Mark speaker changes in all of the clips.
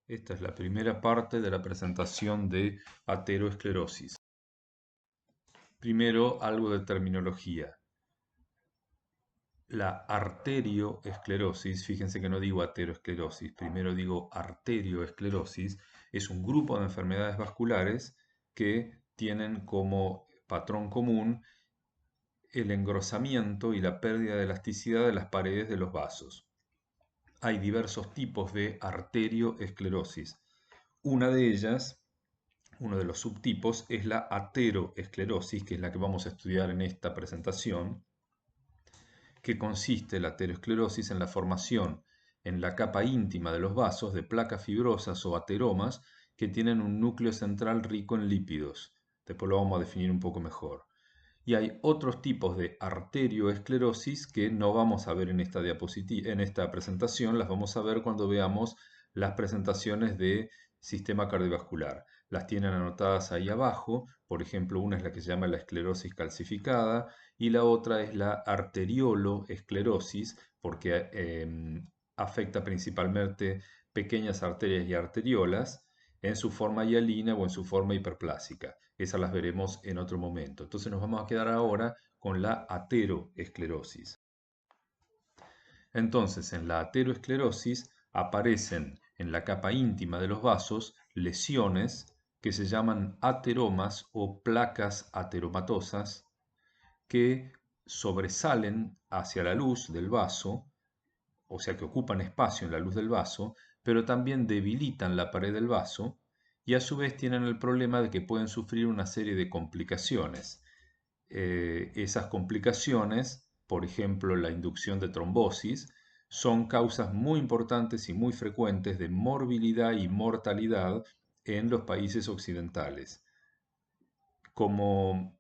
Speaker 1: Esta es la primera parte de la presentación de ateroesclerosis. Primero, algo de terminología. La arterioesclerosis, fíjense que no digo ateroesclerosis, primero digo arterioesclerosis, es un grupo de enfermedades vasculares que tienen como patrón común el engrosamiento y la pérdida de elasticidad de las paredes de los vasos. Hay diversos tipos de arterioesclerosis. Una de ellas, uno de los subtipos, es la ateroesclerosis, que es la que vamos a estudiar en esta presentación, que consiste la ateroesclerosis en la formación en la capa íntima de los vasos de placas fibrosas o ateromas que tienen un núcleo central rico en lípidos. Después lo vamos a definir un poco mejor. Y hay otros tipos de arterioesclerosis que no vamos a ver en esta en esta presentación, las vamos a ver cuando veamos las presentaciones de sistema cardiovascular. Las tienen anotadas ahí abajo, por ejemplo, una es la que se llama la esclerosis calcificada y la otra es la arterioloesclerosis, porque afecta principalmente pequeñas arterias y arteriolas en su forma hialina o en su forma hiperplásica. Esas las veremos en otro momento. Entonces nos vamos a quedar ahora con la ateroesclerosis. Entonces, en la ateroesclerosis aparecen en la capa íntima de los vasos lesiones que se llaman ateromas o placas ateromatosas que sobresalen hacia la luz del vaso, o sea que ocupan espacio en la luz del vaso, pero también debilitan la pared del vaso y a su vez tienen el problema de que pueden sufrir una serie de complicaciones. Esas complicaciones, por ejemplo la inducción de trombosis, son causas muy importantes y muy frecuentes de morbilidad y mortalidad en los países occidentales. Como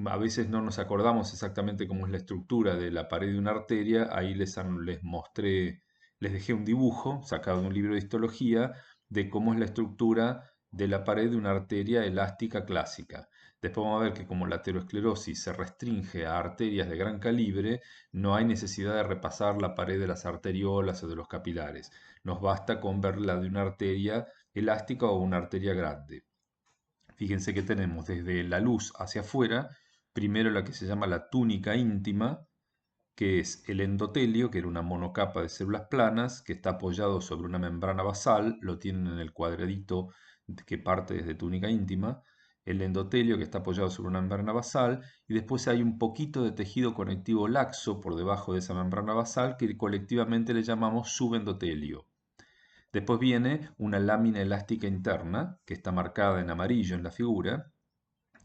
Speaker 1: a veces no nos acordamos exactamente cómo es la estructura de la pared de una arteria, ahí les mostré, les dejé un dibujo sacado de un libro de histología de cómo es la estructura de la pared de una arteria elástica clásica. Después vamos a ver que como la aterosclerosis se restringe a arterias de gran calibre, no hay necesidad de repasar la pared de las arteriolas o de los capilares. Nos basta con ver la de una arteria elástica o una arteria grande. Fíjense que tenemos desde la luz hacia afuera, primero la que se llama la túnica íntima, que es el endotelio, que era una monocapa de células planas, que está apoyado sobre una membrana basal, lo tienen en el cuadradito que parte desde túnica íntima, el endotelio que está apoyado sobre una membrana basal, y después hay un poquito de tejido conectivo laxo por debajo de esa membrana basal, que colectivamente le llamamos subendotelio. Después viene una lámina elástica interna, que está marcada en amarillo en la figura,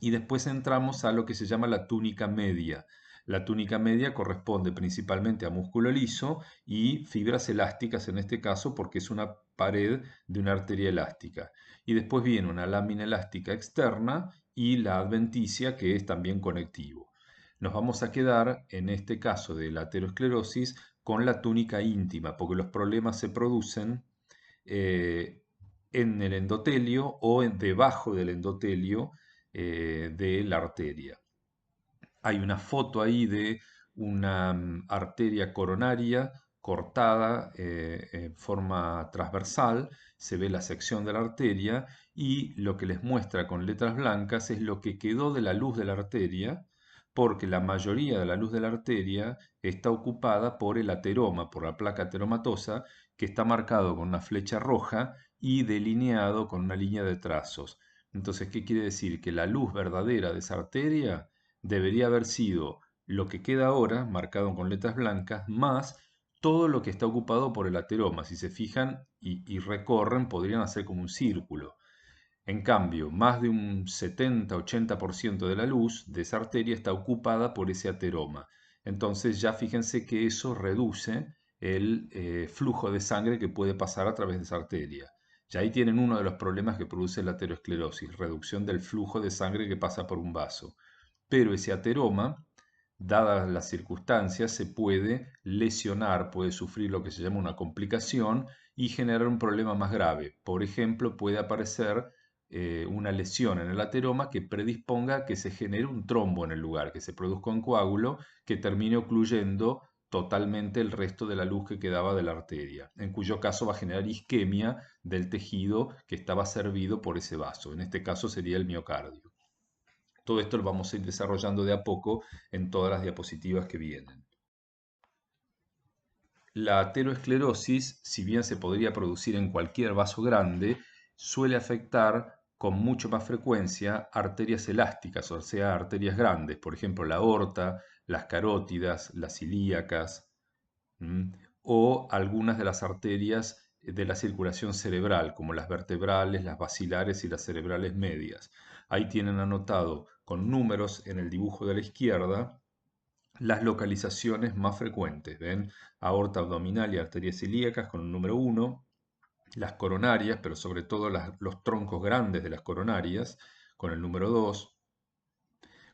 Speaker 1: y después entramos a lo que se llama la túnica media. La túnica media corresponde principalmente a músculo liso y fibras elásticas en este caso porque es una pared de una arteria elástica. Y después viene una lámina elástica externa y la adventicia que es también conectivo. Nos vamos a quedar en este caso de la aterosclerosis con la túnica íntima porque los problemas se producen eh, en el endotelio o debajo del endotelio de la arteria. Hay una foto ahí de una arteria coronaria cortada en forma transversal, se ve la sección de la arteria y lo que les muestra con letras blancas es lo que quedó de la luz de la arteria, porque la mayoría de la luz de la arteria está ocupada por el ateroma, por la placa ateromatosa, que está marcado con una flecha roja y delineado con una línea de trazos. Entonces, ¿qué quiere decir? Que la luz verdadera de esa arteria debería haber sido lo que queda ahora, marcado con letras blancas, más todo lo que está ocupado por el ateroma. Si se fijan y recorren, podrían hacer como un círculo. En cambio, más de un 70-80% de la luz de esa arteria está ocupada por ese ateroma. Entonces ya fíjense que eso reduce el flujo de sangre que puede pasar a través de esa arteria. Ya ahí tienen uno de los problemas que produce la aterosclerosis, reducción del flujo de sangre que pasa por un vaso. Pero ese ateroma, dadas las circunstancias, se puede lesionar, puede sufrir lo que se llama una complicación y generar un problema más grave. Por ejemplo, puede aparecer una lesión en el ateroma que predisponga a que se genere un trombo en el lugar, que se produzca un coágulo que termine ocluyendo totalmente el resto de la luz que quedaba de la arteria, en cuyo caso va a generar isquemia del tejido que estaba servido por ese vaso. En este caso sería el miocardio. Todo esto lo vamos a ir desarrollando de a poco en todas las diapositivas que vienen. La ateroesclerosis, si bien se podría producir en cualquier vaso grande, suele afectar con mucho más frecuencia arterias elásticas, o sea, arterias grandes, por ejemplo, la aorta, las carótidas, las ilíacas, ¿m? O algunas de las arterias de la circulación cerebral, como las vertebrales, las basilares y las cerebrales medias. Ahí tienen anotado con números en el dibujo de la izquierda las localizaciones más frecuentes. ¿Ven? Aorta abdominal y arterias ilíacas con el número 1, las coronarias, pero sobre todo los troncos grandes de las coronarias, con el número 2.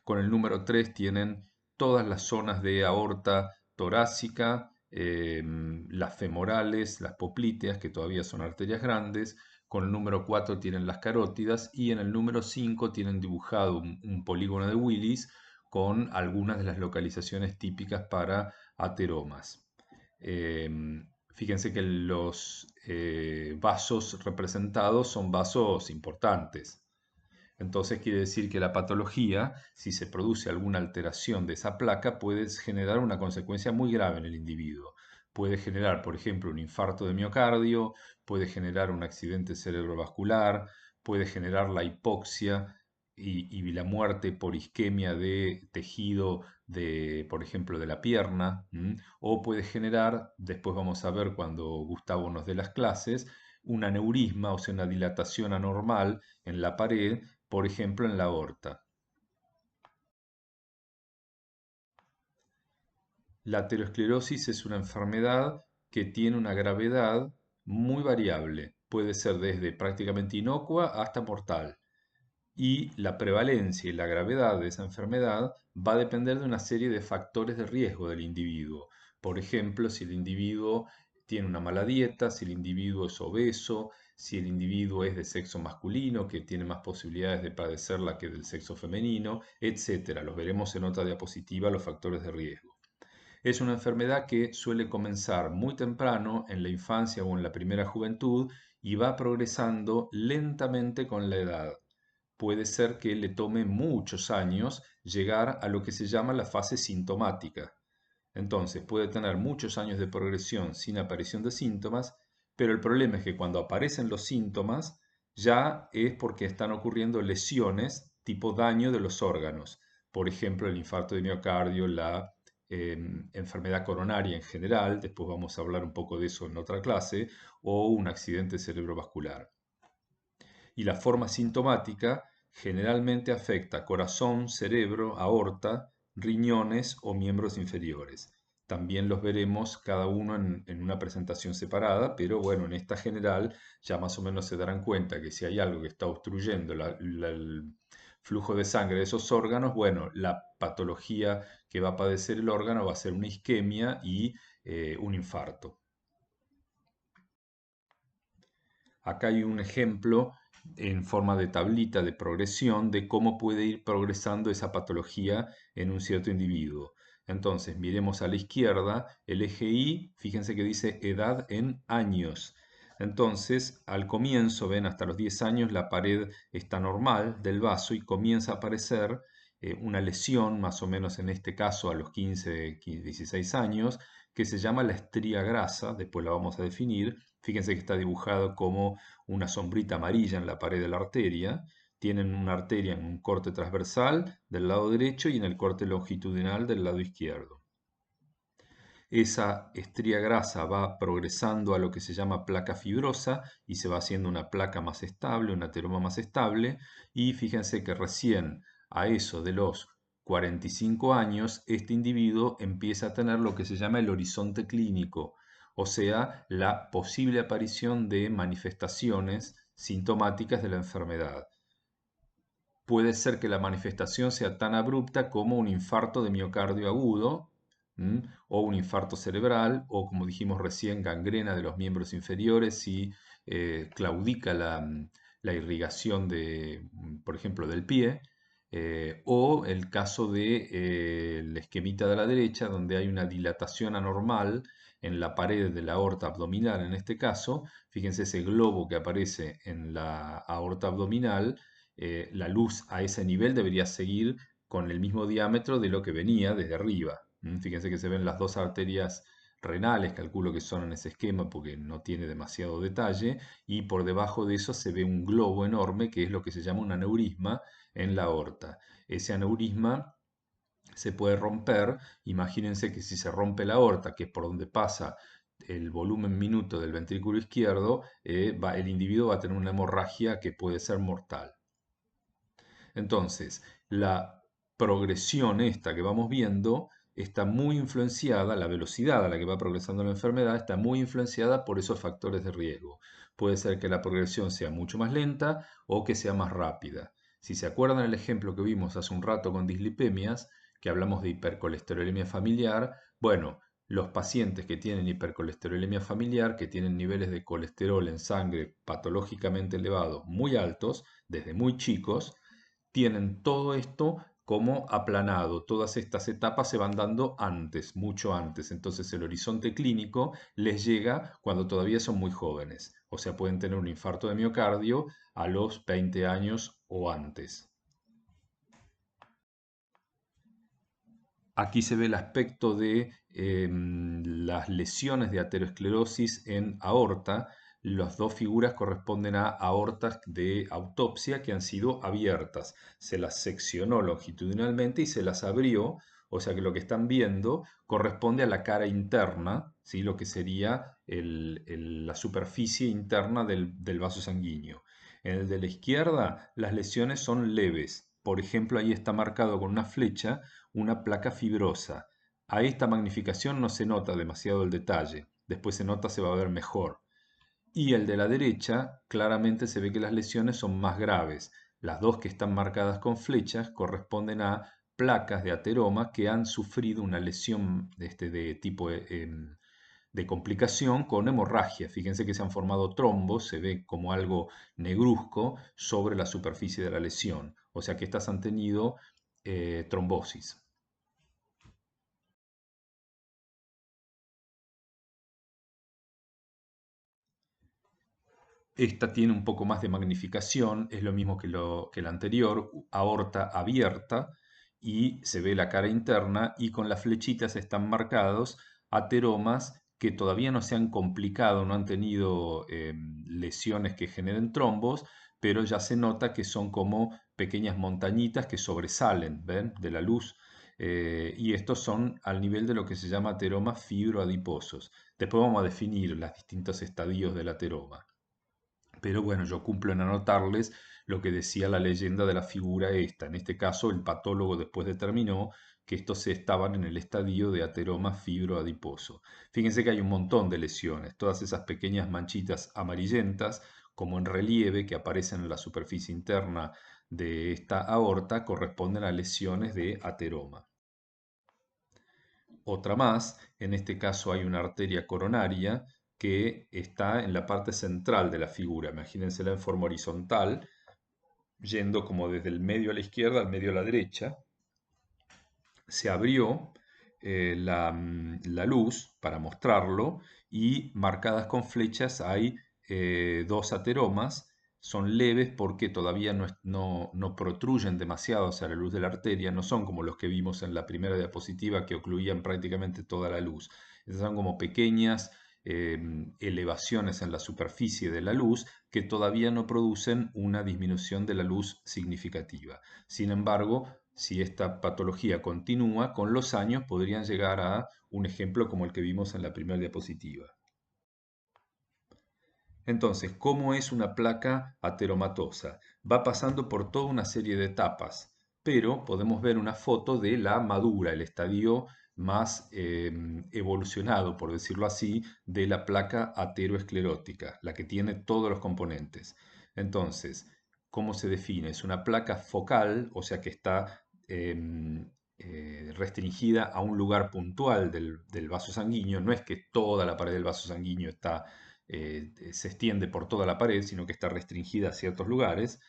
Speaker 1: Con el número 3 tienen todas las zonas de aorta torácica, las femorales, las poplíteas, que todavía son arterias grandes. Con el número 4 tienen las carótidas y en el número 5 tienen dibujado un polígono de Willis con algunas de las localizaciones típicas para ateromas. Fíjense que los vasos representados son vasos importantes. Entonces quiere decir que la patología, si se produce alguna alteración de esa placa, puede generar una consecuencia muy grave en el individuo. Puede generar, por ejemplo, un infarto de miocardio, puede generar un accidente cerebrovascular, puede generar la hipoxia y la muerte por isquemia de tejido de, por ejemplo, de la pierna, o puede generar, después vamos a ver cuando Gustavo nos dé las clases, un aneurisma, o sea, una dilatación anormal en la pared, por ejemplo, en la aorta. La aterosclerosis es una enfermedad que tiene una gravedad muy variable. Puede ser desde prácticamente inocua hasta mortal. Y la prevalencia y la gravedad de esa enfermedad va a depender de una serie de factores de riesgo del individuo. Por ejemplo, si el individuo tiene una mala dieta, si el individuo es obeso, si el individuo es de sexo masculino, que tiene más posibilidades de padecerla que del sexo femenino, etc. Los veremos en otra diapositiva, los factores de riesgo. Es una enfermedad que suele comenzar muy temprano, en la infancia o en la primera juventud, y va progresando lentamente con la edad. Puede ser que le tome muchos años llegar a lo que se llama la fase sintomática. Entonces puede tener muchos años de progresión sin aparición de síntomas, pero el problema es que cuando aparecen los síntomas ya es porque están ocurriendo lesiones tipo daño de los órganos. Por ejemplo, el infarto de miocardio, la enfermedad coronaria en general, después vamos a hablar un poco de eso en otra clase, o un accidente cerebrovascular. Y la forma sintomática generalmente afecta corazón, cerebro, aorta, riñones o miembros inferiores. También los veremos cada uno en una presentación separada, pero bueno, en esta general ya más o menos se darán cuenta que si hay algo que está obstruyendo el flujo de sangre de esos órganos, bueno, la patología que va a padecer el órgano va a ser una isquemia y un infarto. Acá hay un ejemplo en forma de tablita de progresión de cómo puede ir progresando esa patología en un cierto individuo. Entonces, miremos a la izquierda, el eje Y, fíjense que dice edad en años. Entonces, al comienzo, ven, hasta los 10 años la pared está normal del vaso y comienza a aparecer una lesión, más o menos en este caso a los 15, 16 años, que se llama la estría grasa, después la vamos a definir. Fíjense que está dibujado como una sombrita amarilla en la pared de la arteria. Tienen una arteria en un corte transversal del lado derecho y en el corte longitudinal del lado izquierdo. Esa estría grasa va progresando a lo que se llama placa fibrosa y se va haciendo una placa más estable, un ateroma más estable. Y fíjense que recién a eso de los 45 años, este individuo empieza a tener lo que se llama el horizonte clínico, o sea, la posible aparición de manifestaciones sintomáticas de la enfermedad. Puede ser que la manifestación sea tan abrupta como un infarto de miocardio agudo, o un infarto cerebral, o como dijimos recién, gangrena de los miembros inferiores si claudica la irrigación de, por ejemplo, del pie. O el caso de el esquemita de la derecha, donde hay una dilatación anormal en la pared de la aorta abdominal, en este caso, fíjense ese globo que aparece en la aorta abdominal, la luz a ese nivel debería seguir con el mismo diámetro de lo que venía desde arriba. Fíjense que se ven las dos arterias renales, calculo que son en ese esquema porque no tiene demasiado detalle, y por debajo de eso se ve un globo enorme que es lo que se llama un aneurisma en la aorta. Ese aneurisma se puede romper, imagínense que si se rompe la aorta, que es por donde pasa el volumen minuto del ventrículo izquierdo, el individuo va a tener una hemorragia que puede ser mortal. Entonces, la progresión esta que vamos viendo está muy influenciada, la velocidad a la que va progresando la enfermedad está muy influenciada por esos factores de riesgo. Puede ser que la progresión sea mucho más lenta o que sea más rápida. Si se acuerdan el ejemplo que vimos hace un rato con dislipemias, que hablamos de hipercolesterolemia familiar, bueno, los pacientes que tienen hipercolesterolemia familiar, que tienen niveles de colesterol en sangre patológicamente elevados muy altos, desde muy chicos, tienen todo esto como aplanado. Todas estas etapas se van dando antes, mucho antes. Entonces el horizonte clínico les llega cuando todavía son muy jóvenes. O sea, pueden tener un infarto de miocardio a los 20 años o antes. Aquí se ve el aspecto de las lesiones de aterosclerosis en aorta. Las dos figuras corresponden a aortas de autopsia que han sido abiertas. Se las seccionó longitudinalmente y se las abrió, o sea que lo que están viendo corresponde a la cara interna, ¿sí? Lo que sería la superficie interna del vaso sanguíneo. En el de la izquierda, las lesiones son leves. Por ejemplo, ahí está marcado con una flecha una placa fibrosa. A esta magnificación no se nota demasiado el detalle, después se nota, se va a ver mejor. Y el de la derecha, claramente se ve que las lesiones son más graves. Las dos que están marcadas con flechas corresponden a placas de ateroma que han sufrido una lesión de tipo de complicación con hemorragia. Fíjense que se han formado trombos, se ve como algo negruzco sobre la superficie de la lesión. O sea que estas han tenido trombosis. Esta tiene un poco más de magnificación, es lo mismo que la anterior, aorta abierta y se ve la cara interna y con las flechitas están marcados ateromas que todavía no se han complicado, no han tenido lesiones que generen trombos, pero ya se nota que son como pequeñas montañitas que sobresalen, ¿ven? De la luz. Y estos son al nivel de lo que se llama ateromas fibroadiposos. Después vamos a definir los distintos estadios del ateroma. Pero bueno, yo cumplo en anotarles lo que decía la leyenda de la figura esta. En este caso, el patólogo después determinó que estos estaban en el estadio de ateroma fibroadiposo. Fíjense que hay un montón de lesiones, todas esas pequeñas manchitas amarillentas, como en relieve, que aparecen en la superficie interna de esta aorta, corresponden a lesiones de ateroma. Otra más, en este caso hay una arteria coronaria que está en la parte central de la figura. Imagínensela en forma horizontal, yendo como desde el medio a la izquierda al medio a la derecha. Se abrió la luz para mostrarlo y marcadas con flechas hay dos ateromas. Son leves porque todavía no protruyen demasiado hacia la luz de la arteria, no son como los que vimos en la primera diapositiva que ocluían prácticamente toda la luz. Estas son como pequeñas elevaciones en la superficie de la luz que todavía no producen una disminución de la luz significativa. Sin embargo, si esta patología continúa, con los años podrían llegar a un ejemplo como el que vimos en la primera diapositiva. Entonces, ¿cómo es una placa ateromatosa? Va pasando por toda una serie de etapas, pero podemos ver una foto de la madura, el estadio más evolucionado, por decirlo así, de la placa ateroesclerótica, la que tiene todos los componentes. Entonces, ¿cómo se define? Es una placa focal, o sea que está restringida a un lugar puntual del vaso sanguíneo, no es que toda la pared del vaso sanguíneo se extiende por toda la pared, sino que está restringida a ciertos lugares,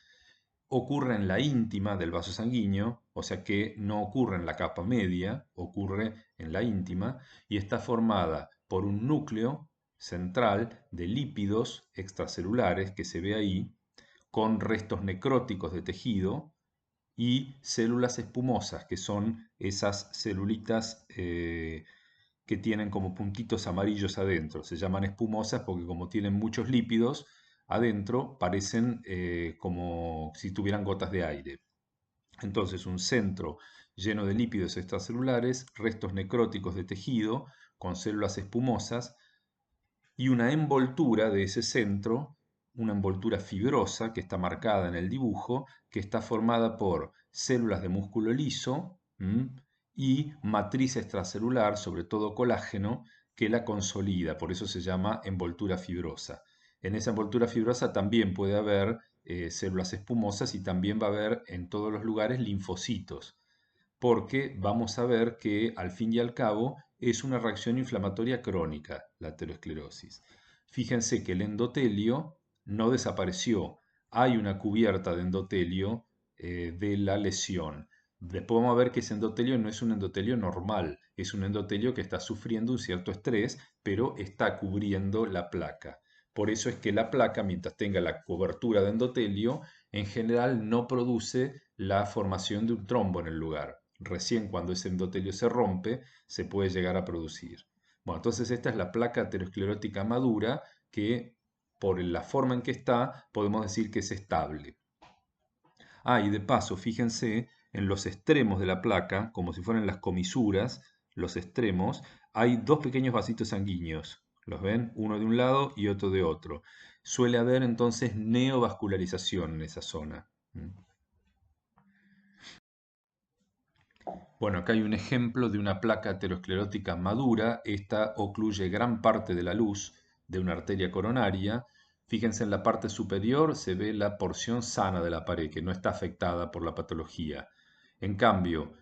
Speaker 1: ocurre en la íntima del vaso sanguíneo, o sea que no ocurre en la capa media, ocurre en la íntima, y está formada por un núcleo central de lípidos extracelulares que se ve ahí, con restos necróticos de tejido y células espumosas, que son esas celulitas que tienen como puntitos amarillos adentro. Se llaman espumosas porque como tienen muchos lípidos adentro, parecen como si tuvieran gotas de aire. Entonces, un centro lleno de lípidos extracelulares, restos necróticos de tejido con células espumosas y una envoltura de ese centro, una envoltura fibrosa que está marcada en el dibujo, que está formada por células de músculo liso y matriz extracelular, sobre todo colágeno, que la consolida, por eso se llama envoltura fibrosa. En esa envoltura fibrosa también puede haber células espumosas y también va a haber en todos los lugares linfocitos, porque vamos a ver que al fin y al cabo es una reacción inflamatoria crónica, la aterosclerosis. Fíjense que el endotelio no desapareció, hay una cubierta de endotelio de la lesión. Después vamos a ver que ese endotelio no es un endotelio normal, es un endotelio que está sufriendo un cierto estrés, pero está cubriendo la placa. Por eso es que la placa, mientras tenga la cobertura de endotelio, en general no produce la formación de un trombo en el lugar. Recién cuando ese endotelio se rompe, se puede llegar a producir. Bueno, entonces esta es la placa aterosclerótica madura que por la forma en que está, podemos decir que es estable. Ah, y de paso, fíjense, en los extremos de la placa, como si fueran las comisuras, los extremos, hay dos pequeños vasitos sanguíneos. ¿Los ven? Uno de un lado y otro de otro. Suele haber entonces neovascularización en esa zona. Bueno, acá hay un ejemplo de una placa aterosclerótica madura. Esta ocluye gran parte de la luz de una arteria coronaria. Fíjense en la parte superior se ve la porción sana de la pared, que no está afectada por la patología. En cambio,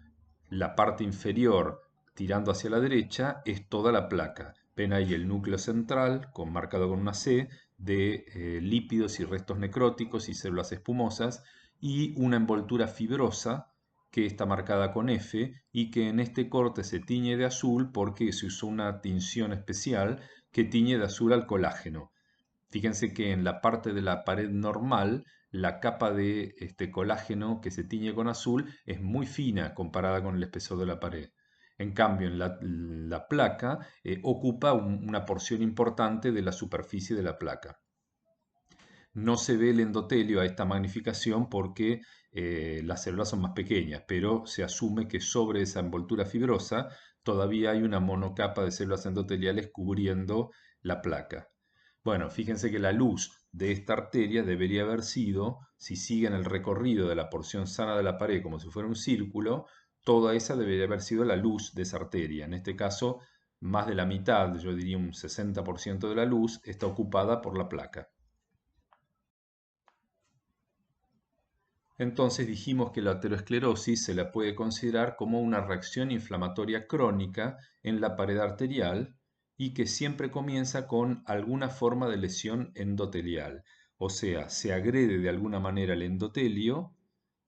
Speaker 1: la parte inferior, tirando hacia la derecha, es toda la placa. Ven ahí el núcleo central, marcado con una C, de lípidos y restos necróticos y células espumosas, y una envoltura fibrosa que está marcada con F y que en este corte se tiñe de azul porque se usó una tinción especial que tiñe de azul al colágeno. Fíjense que en la parte de la pared normal, la capa de este colágeno que se tiñe con azul es muy fina comparada con el espesor de la pared. En cambio, en la placa ocupa una porción importante de la superficie de la placa. No se ve el endotelio a esta magnificación porque las células son más pequeñas, pero se asume que sobre esa envoltura fibrosa todavía hay una monocapa de células endoteliales cubriendo la placa. Bueno, fíjense que la luz de esta arteria debería haber sido, si siguen el recorrido de la porción sana de la pared como si fuera un círculo, toda esa debería haber sido la luz de esa arteria. En este caso, más de la mitad, yo diría un 60% de la luz, está ocupada por la placa. Entonces dijimos que la aterosclerosis se la puede considerar como una reacción inflamatoria crónica en la pared arterial y que siempre comienza con alguna forma de lesión endotelial. O sea, se agrede de alguna manera el endotelio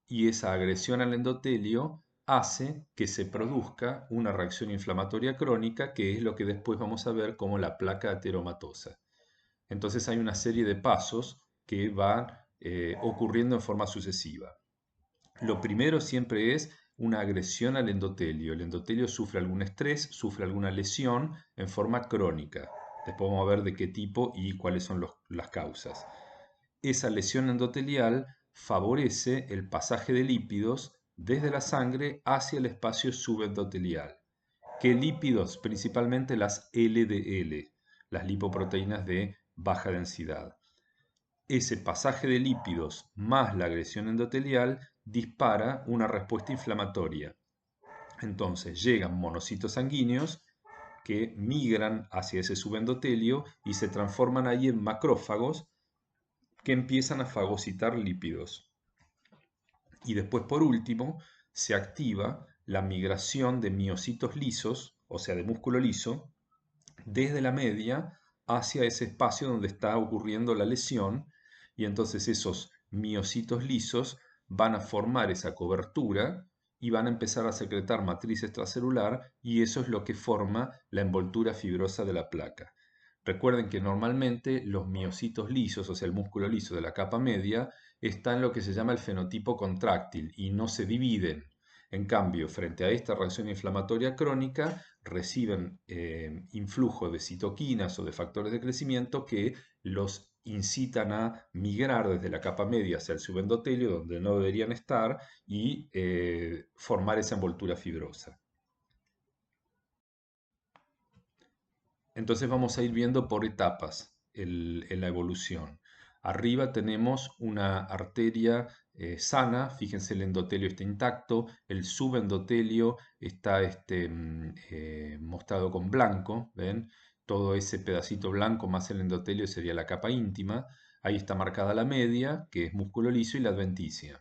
Speaker 1: y esa agresión al endotelio hace que se produzca una reacción inflamatoria crónica, que es lo que después vamos a ver como la placa ateromatosa. Entonces hay una serie de pasos que van ocurriendo en forma sucesiva. Lo primero siempre es una agresión al endotelio. El endotelio sufre algún estrés, sufre alguna lesión en forma crónica. Después vamos a ver de qué tipo y cuáles son las causas. Esa lesión endotelial favorece el pasaje de lípidos desde la sangre hacia el espacio subendotelial. ¿Qué lípidos? Principalmente las LDL, las lipoproteínas de baja densidad. Ese pasaje de lípidos más la agresión endotelial dispara una respuesta inflamatoria. Entonces llegan monocitos sanguíneos que migran hacia ese subendotelio y se transforman ahí en macrófagos que empiezan a fagocitar lípidos. Y después, por último, se activa la migración de miocitos lisos, o sea, de músculo liso, desde la media hacia ese espacio donde está ocurriendo la lesión, y entonces esos miocitos lisos van a formar esa cobertura y van a empezar a secretar matriz extracelular y eso es lo que forma la envoltura fibrosa de la placa. Recuerden que normalmente los miocitos lisos, o sea, el músculo liso de la capa media, está en lo que se llama el fenotipo contráctil y no se dividen. En cambio, frente a esta reacción inflamatoria crónica, reciben influjo de citoquinas o de factores de crecimiento que los incitan a migrar desde la capa media hacia el subendotelio, donde no deberían estar, y formar esa envoltura fibrosa. Entonces vamos a ir viendo por etapas en la evolución. Arriba tenemos una arteria sana, fíjense el endotelio está intacto, el subendotelio está mostrado con blanco, ¿ven? Todo ese pedacito blanco más el endotelio sería la capa íntima. Ahí está marcada la media, que es músculo liso, y la adventicia.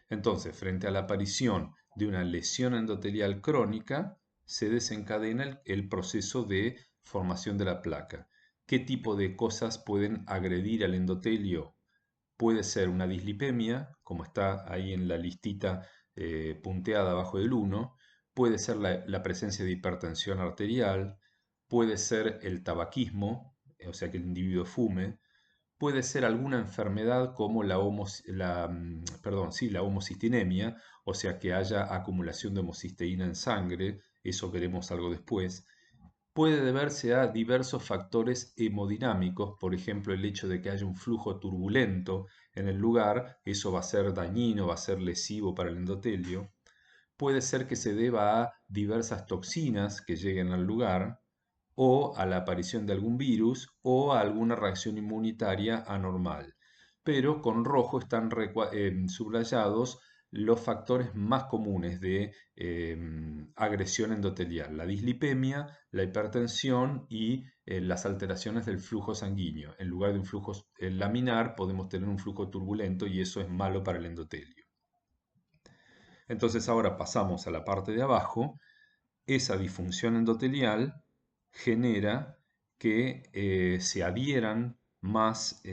Speaker 1: Entonces, frente a la aparición de una lesión endotelial crónica, se desencadena el proceso de formación de la placa. ¿Qué tipo de cosas pueden agredir al endotelio? Puede ser una dislipemia, como está ahí en la listita punteada abajo del 1, puede ser la presencia de hipertensión arterial, puede ser el tabaquismo, o sea que el individuo fume, puede ser alguna enfermedad como la homocistinemia, o sea que haya acumulación de homocisteína en sangre, eso veremos algo después. Puede deberse a diversos factores hemodinámicos, por ejemplo el hecho de que haya un flujo turbulento en el lugar, eso va a ser dañino, va a ser lesivo para el endotelio. Puede ser que se deba a diversas toxinas que lleguen al lugar, o a la aparición de algún virus o a alguna reacción inmunitaria anormal. Pero con rojo están subrayados los factores más comunes de agresión endotelial, la dislipemia, la hipertensión y las alteraciones del flujo sanguíneo. En lugar de un flujo laminar podemos tener un flujo turbulento y eso es malo para el endotelio. Entonces ahora pasamos a la parte de abajo. Esa disfunción endotelial genera que se adhieran más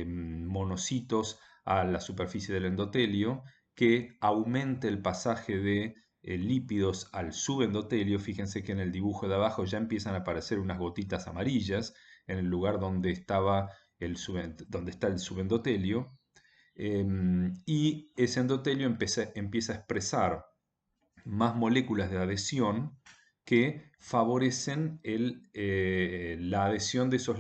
Speaker 1: monocitos a la superficie del endotelio, que aumente el pasaje de lípidos al subendotelio. Fíjense que en el dibujo de abajo ya empiezan a aparecer unas gotitas amarillas en el lugar donde donde está el subendotelio. Y ese endotelio empieza a expresar más moléculas de adhesión que favorecen la adhesión de esos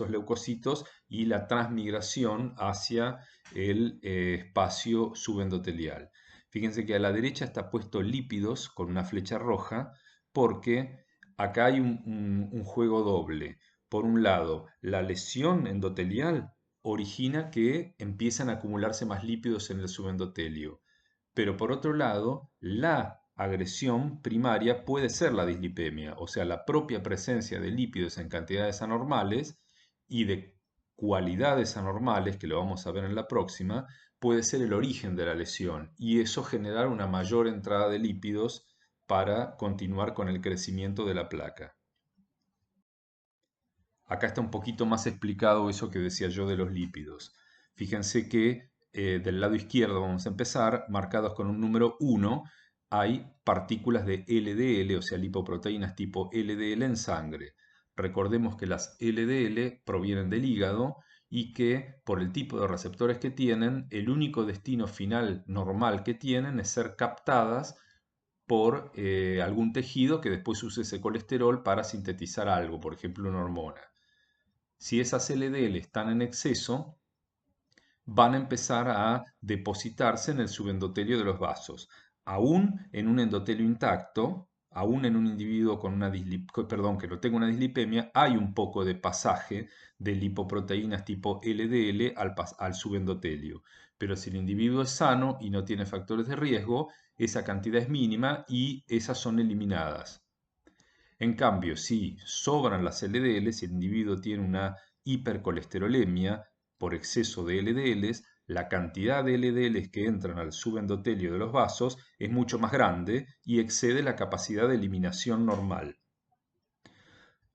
Speaker 1: leucocitos y la transmigración hacia el espacio subendotelial. Fíjense que a la derecha está puesto lípidos con una flecha roja porque acá hay un juego doble. Por un lado, la lesión endotelial origina que empiezan a acumularse más lípidos en el subendotelio. Pero por otro lado, la agresión primaria puede ser la dislipemia, o sea, la propia presencia de lípidos en cantidades anormales y de cualidades anormales, que lo vamos a ver en la próxima, puede ser el origen de la lesión y eso generar una mayor entrada de lípidos para continuar con el crecimiento de la placa. Acá está un poquito más explicado eso que decía yo de los lípidos. Fíjense que del lado izquierdo vamos a empezar, marcados con un número 1, hay partículas de LDL, o sea, lipoproteínas tipo LDL en sangre. Recordemos que las LDL provienen del hígado y que por el tipo de receptores que tienen, el único destino final normal que tienen es ser captadas por algún tejido que después use ese colesterol para sintetizar algo, por ejemplo una hormona. Si esas LDL están en exceso, van a empezar a depositarse en el subendotelio de los vasos. Aún en un endotelio intacto, aún en un individuo con que no tenga una dislipemia, hay un poco de pasaje de lipoproteínas tipo LDL al subendotelio. Pero si el individuo es sano y no tiene factores de riesgo, esa cantidad es mínima y esas son eliminadas. En cambio, si sobran las LDL, si el individuo tiene una hipercolesterolemia por exceso de LDLs, la cantidad de LDLs que entran al subendotelio de los vasos es mucho más grande y excede la capacidad de eliminación normal.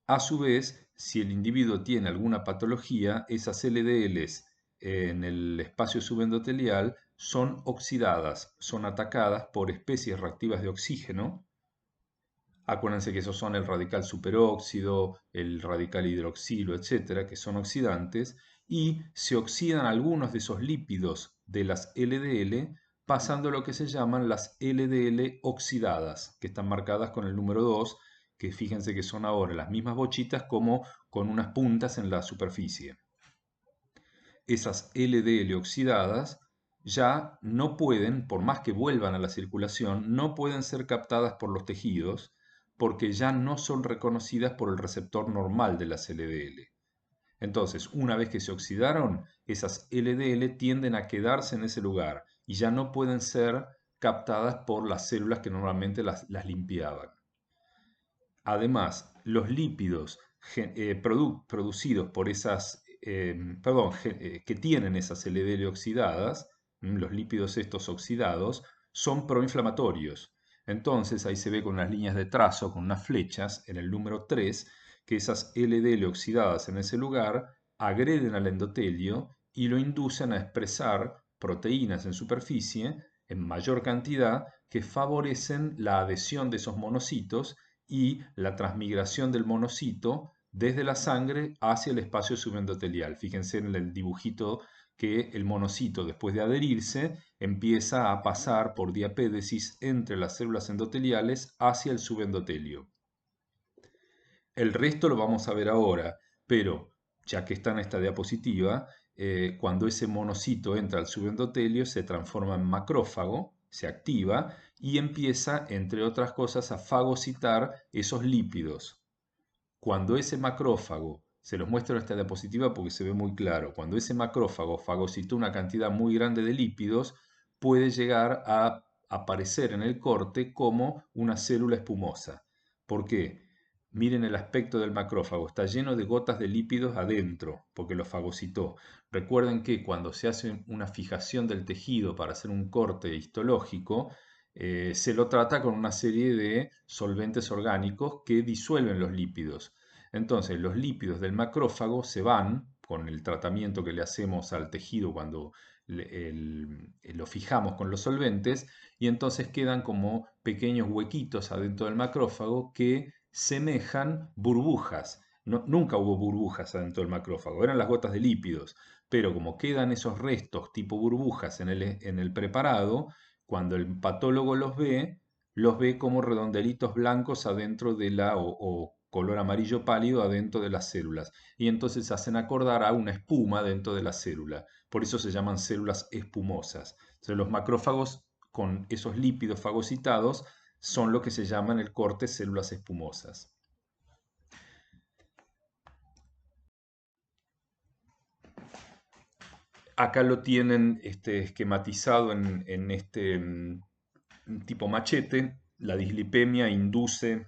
Speaker 1: A su vez, si el individuo tiene alguna patología, esas LDLs en el espacio subendotelial son oxidadas, son atacadas por especies reactivas de oxígeno. Acuérdense que esos son el radical superóxido, el radical hidroxilo, etcétera, que son oxidantes, y se oxidan algunos de esos lípidos de las LDL, pasando a lo que se llaman las LDL oxidadas, que están marcadas con el número 2, que fíjense que son ahora las mismas bochitas como con unas puntas en la superficie. Esas LDL oxidadas ya no pueden, por más que vuelvan a la circulación, no pueden ser captadas por los tejidos porque ya no son reconocidas por el receptor normal de las LDL. Entonces, una vez que se oxidaron, esas LDL tienden a quedarse en ese lugar y ya no pueden ser captadas por las células que normalmente las limpiaban. Además, los lípidos producidos por esas, que tienen esas LDL oxidadas, los lípidos estos oxidados, son proinflamatorios. Entonces, ahí se ve con unas líneas de trazo, con unas flechas, en el número 3, que esas LDL oxidadas en ese lugar agreden al endotelio y lo inducen a expresar proteínas en superficie en mayor cantidad que favorecen la adhesión de esos monocitos y la transmigración del monocito desde la sangre hacia el espacio subendotelial. Fíjense en el dibujito que el monocito, después de adherirse, empieza a pasar por diapédesis entre las células endoteliales hacia el subendotelio. El resto lo vamos a ver ahora, pero ya que está en esta diapositiva, cuando ese monocito entra al subendotelio se transforma en macrófago, se activa y empieza, entre otras cosas, a fagocitar esos lípidos. Cuando ese macrófago, se los muestro en esta diapositiva porque se ve muy claro, cuando ese macrófago fagocitó una cantidad muy grande de lípidos, puede llegar a aparecer en el corte como una célula espumosa. ¿Por qué? Miren el aspecto del macrófago, está lleno de gotas de lípidos adentro, porque lo fagocitó. Recuerden que cuando se hace una fijación del tejido para hacer un corte histológico, se lo trata con una serie de solventes orgánicos que disuelven los lípidos. Entonces, los lípidos del macrófago se van con el tratamiento que le hacemos al tejido cuando lo fijamos con los solventes y entonces quedan como pequeños huequitos adentro del macrófago que semejan burbujas. Nunca hubo burbujas adentro del macrófago, eran las gotas de lípidos, pero como quedan esos restos tipo burbujas en el preparado, cuando el patólogo los ve como redondelitos blancos adentro de o color amarillo pálido adentro de las células. Y entonces hacen acordar a una espuma dentro de la célula. Por eso se llaman células espumosas. Entonces los macrófagos con esos lípidos fagocitados son lo que se llaman el corte células espumosas. Acá lo tienen esquematizado en este tipo machete. La dislipemia induce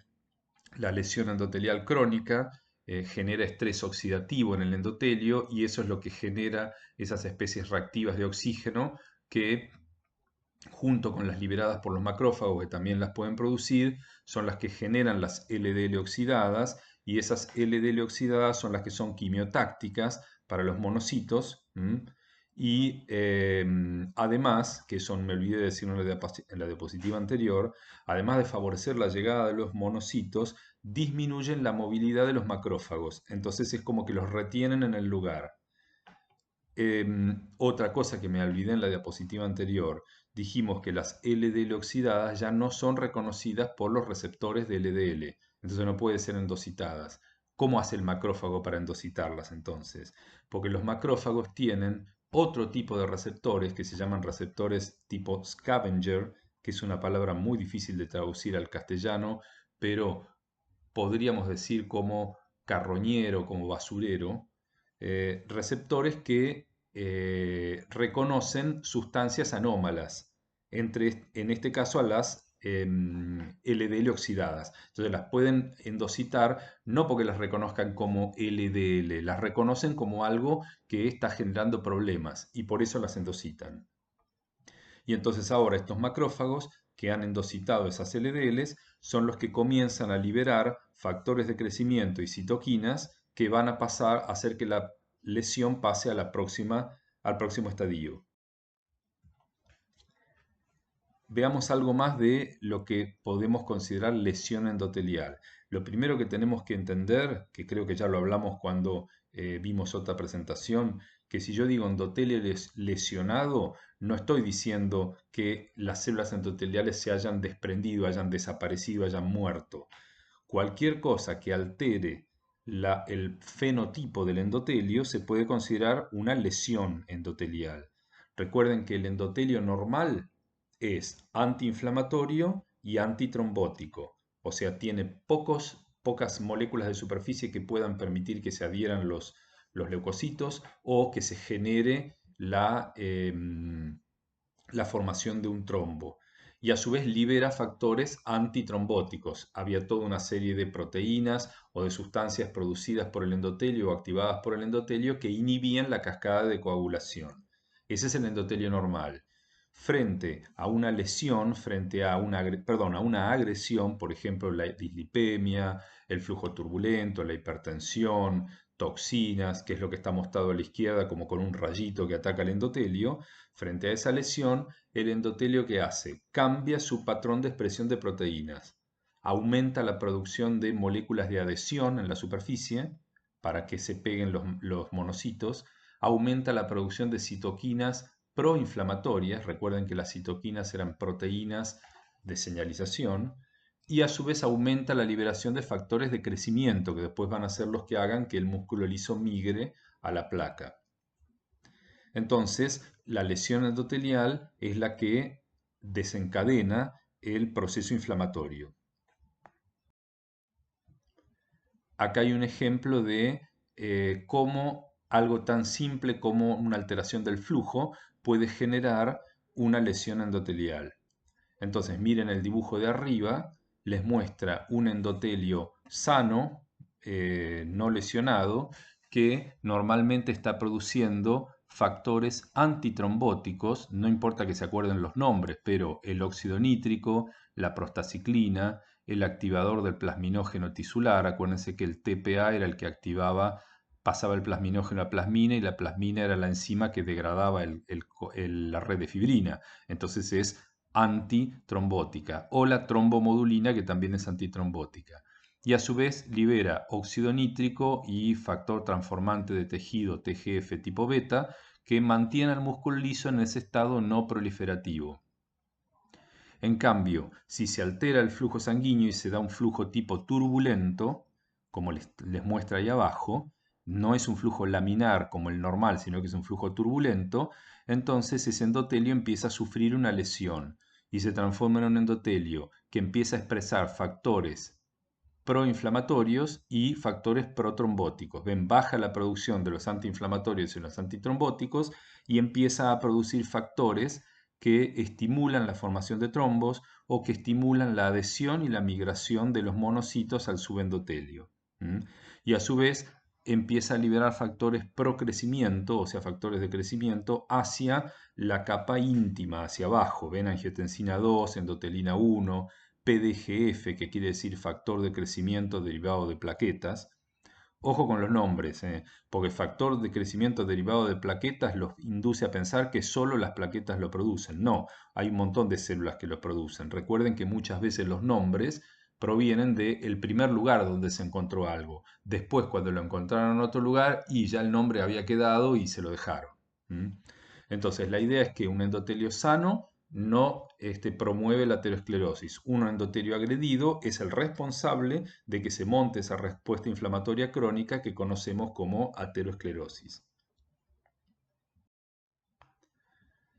Speaker 1: la lesión endotelial crónica, genera estrés oxidativo en el endotelio y eso es lo que genera esas especies reactivas de oxígeno que, junto con las liberadas por los macrófagos que también las pueden producir, son las que generan las LDL oxidadas y esas LDL oxidadas son las que son quimiotácticas para los monocitos. Y además, que eso me olvidé de decir en la diapositiva anterior, además de favorecer la llegada de los monocitos, disminuyen la movilidad de los macrófagos. Entonces es como que los retienen en el lugar. Otra cosa que me olvidé en la diapositiva anterior, dijimos que las LDL oxidadas ya no son reconocidas por los receptores de LDL, entonces no pueden ser endocitadas. ¿Cómo hace el macrófago para endocitarlas entonces? Porque los macrófagos tienen otro tipo de receptores que se llaman receptores tipo scavenger, que es una palabra muy difícil de traducir al castellano, pero podríamos decir como carroñero, como basurero, receptores que reconocen sustancias anómalas, en este caso a las LDL oxidadas. Entonces las pueden endocitar no porque las reconozcan como LDL, las reconocen como algo que está generando problemas y por eso las endocitan. Y entonces ahora estos macrófagos que han endocitado esas LDLs son los que comienzan a liberar factores de crecimiento y citoquinas que van a pasar a hacer que la lesión pase a al próximo estadio. veamos algo más de lo que podemos considerar lesión endotelial. Lo primero que tenemos que entender, que creo que ya lo hablamos cuando vimos otra presentación, que si yo digo endotelio lesionado, no estoy diciendo que las células endoteliales se hayan desprendido, hayan desaparecido, hayan muerto. Cualquier cosa que altere el fenotipo del endotelio se puede considerar una lesión endotelial. Recuerden que el endotelio normal es antiinflamatorio y antitrombótico, o sea, tiene pocas moléculas de superficie que puedan permitir que se adhieran los leucocitos o que se genere la formación de un trombo. Y a su vez libera factores antitrombóticos. Había toda una serie de proteínas o de sustancias producidas por el endotelio o activadas por el endotelio que inhibían la cascada de coagulación. Ese es el endotelio normal. Frente a una lesión, frente a a una agresión, por ejemplo, la dislipemia, el flujo turbulento, la hipertensión, toxinas, que es lo que está mostrado a la izquierda como con un rayito que ataca el endotelio. Frente a esa lesión, el endotelio ¿qué hace? Cambia su patrón de expresión de proteínas, aumenta la producción de moléculas de adhesión en la superficie para que se peguen los monocitos, aumenta la producción de citoquinas proinflamatorias, recuerden que las citoquinas eran proteínas de señalización, y a su vez aumenta la liberación de factores de crecimiento, que después van a ser los que hagan que el músculo liso migre a la placa. Entonces, la lesión endotelial es la que desencadena el proceso inflamatorio. Acá hay un ejemplo de cómo algo tan simple como una alteración del flujo puede generar una lesión endotelial. Entonces, miren el dibujo de arriba, les muestra un endotelio sano, no lesionado, que normalmente está produciendo factores antitrombóticos, no importa que se acuerden los nombres, pero el óxido nítrico, la prostaciclina, el activador del plasminógeno tisular, acuérdense que el TPA era el que activaba, pasaba el plasminógeno a plasmina y la plasmina era la enzima que degradaba la red de fibrina. Entonces es antitrombótica, o la trombomodulina, que también es antitrombótica. Y a su vez libera óxido nítrico y factor transformante de tejido TGF tipo beta, que mantiene al músculo liso en ese estado no proliferativo. En cambio, si se altera el flujo sanguíneo y se da un flujo tipo turbulento, como les muestra ahí abajo, no es un flujo laminar como el normal, sino que es un flujo turbulento, entonces ese endotelio empieza a sufrir una lesión y se transforma en un endotelio que empieza a expresar factores proinflamatorios y factores protrombóticos. Ven, baja la producción de los antiinflamatorios y los antitrombóticos y empieza a producir factores que estimulan la formación de trombos o que estimulan la adhesión y la migración de los monocitos al subendotelio. Y a su vez empieza a liberar factores procrecimiento, o sea, factores de crecimiento, hacia la capa íntima, hacia abajo. Ven, angiotensina 2, endotelina 1, PDGF, que quiere decir factor de crecimiento derivado de plaquetas. Ojo con los nombres, porque factor de crecimiento derivado de plaquetas los induce a pensar que solo las plaquetas lo producen. No, hay un montón de células que lo producen. Recuerden que muchas veces los nombres provienen del primer lugar donde se encontró algo. Después, cuando lo encontraron en otro lugar, y ya el nombre había quedado y se lo dejaron. Entonces, la idea es que un endotelio sano no promueve la aterosclerosis. Un endotelio agredido es el responsable de que se monte esa respuesta inflamatoria crónica que conocemos como aterosclerosis.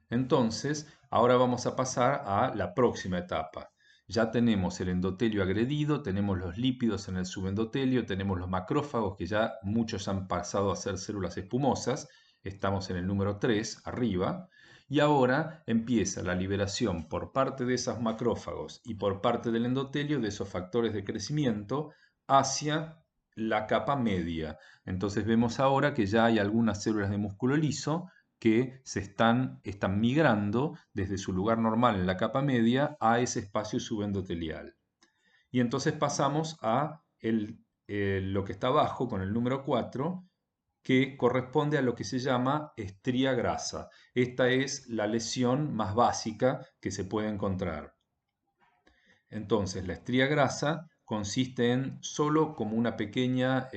Speaker 1: Entonces, ahora vamos a pasar a la próxima etapa. Ya tenemos el endotelio agredido, tenemos los lípidos en el subendotelio, tenemos los macrófagos que ya muchos han pasado a ser células espumosas, estamos en el número 3, arriba, y ahora empieza la liberación por parte de esos macrófagos y por parte del endotelio de esos factores de crecimiento hacia la capa media. Entonces vemos ahora que ya hay algunas células de músculo liso que están migrando desde su lugar normal en la capa media a ese espacio subendotelial. Y entonces pasamos a lo que está abajo con el número 4, que corresponde a lo que se llama estría grasa. Esta es la lesión más básica que se puede encontrar. Entonces, la estría grasa consiste en solo como una pequeña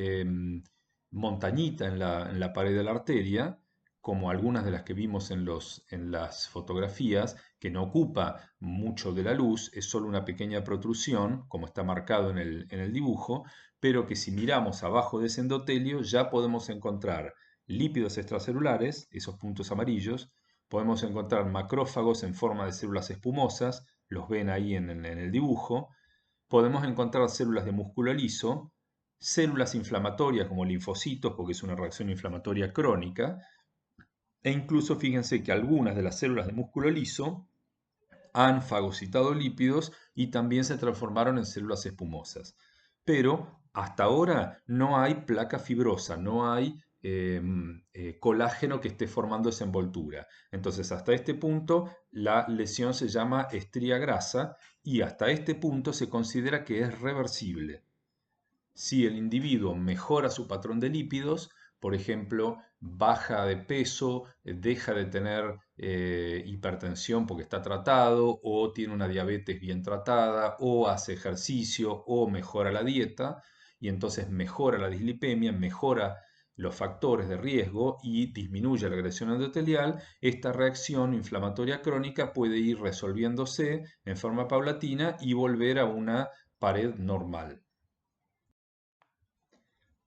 Speaker 1: montañita en la pared de la arteria, como algunas de las que vimos en las fotografías, que no ocupa mucho de la luz, es solo una pequeña protrusión, como está marcado en el dibujo, pero que si miramos abajo de ese endotelio ya podemos encontrar lípidos extracelulares, esos puntos amarillos, podemos encontrar macrófagos en forma de células espumosas, los ven ahí en el dibujo. Podemos encontrar células de músculo liso, células inflamatorias como linfocitos, porque es una reacción inflamatoria crónica, e incluso fíjense que algunas de las células de músculo liso han fagocitado lípidos y también se transformaron en células espumosas. Pero hasta ahora no hay placa fibrosa, no hay colágeno que esté formando esa envoltura. Entonces, hasta este punto, la lesión se llama estría grasa y hasta este punto se considera que es reversible. Si el individuo mejora su patrón de lípidos, por ejemplo, baja de peso, deja de tener hipertensión porque está tratado, o tiene una diabetes bien tratada, o hace ejercicio, o mejora la dieta, y entonces mejora la dislipemia, mejora los factores de riesgo y disminuye la agresión endotelial, esta reacción inflamatoria crónica puede ir resolviéndose en forma paulatina y volver a una pared normal.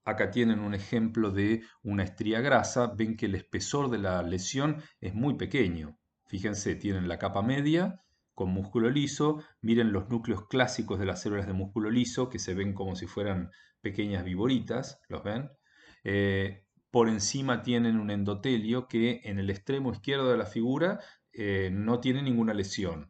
Speaker 1: Acá tienen un ejemplo de una estría grasa. Ven que el espesor de la lesión es muy pequeño. Fíjense, tienen la capa media con músculo liso. Miren los núcleos clásicos de las células de músculo liso que se ven como si fueran pequeñas viboritas. ¿Los ven? Por encima tienen un endotelio que en el extremo izquierdo de la figura no tiene ninguna lesión.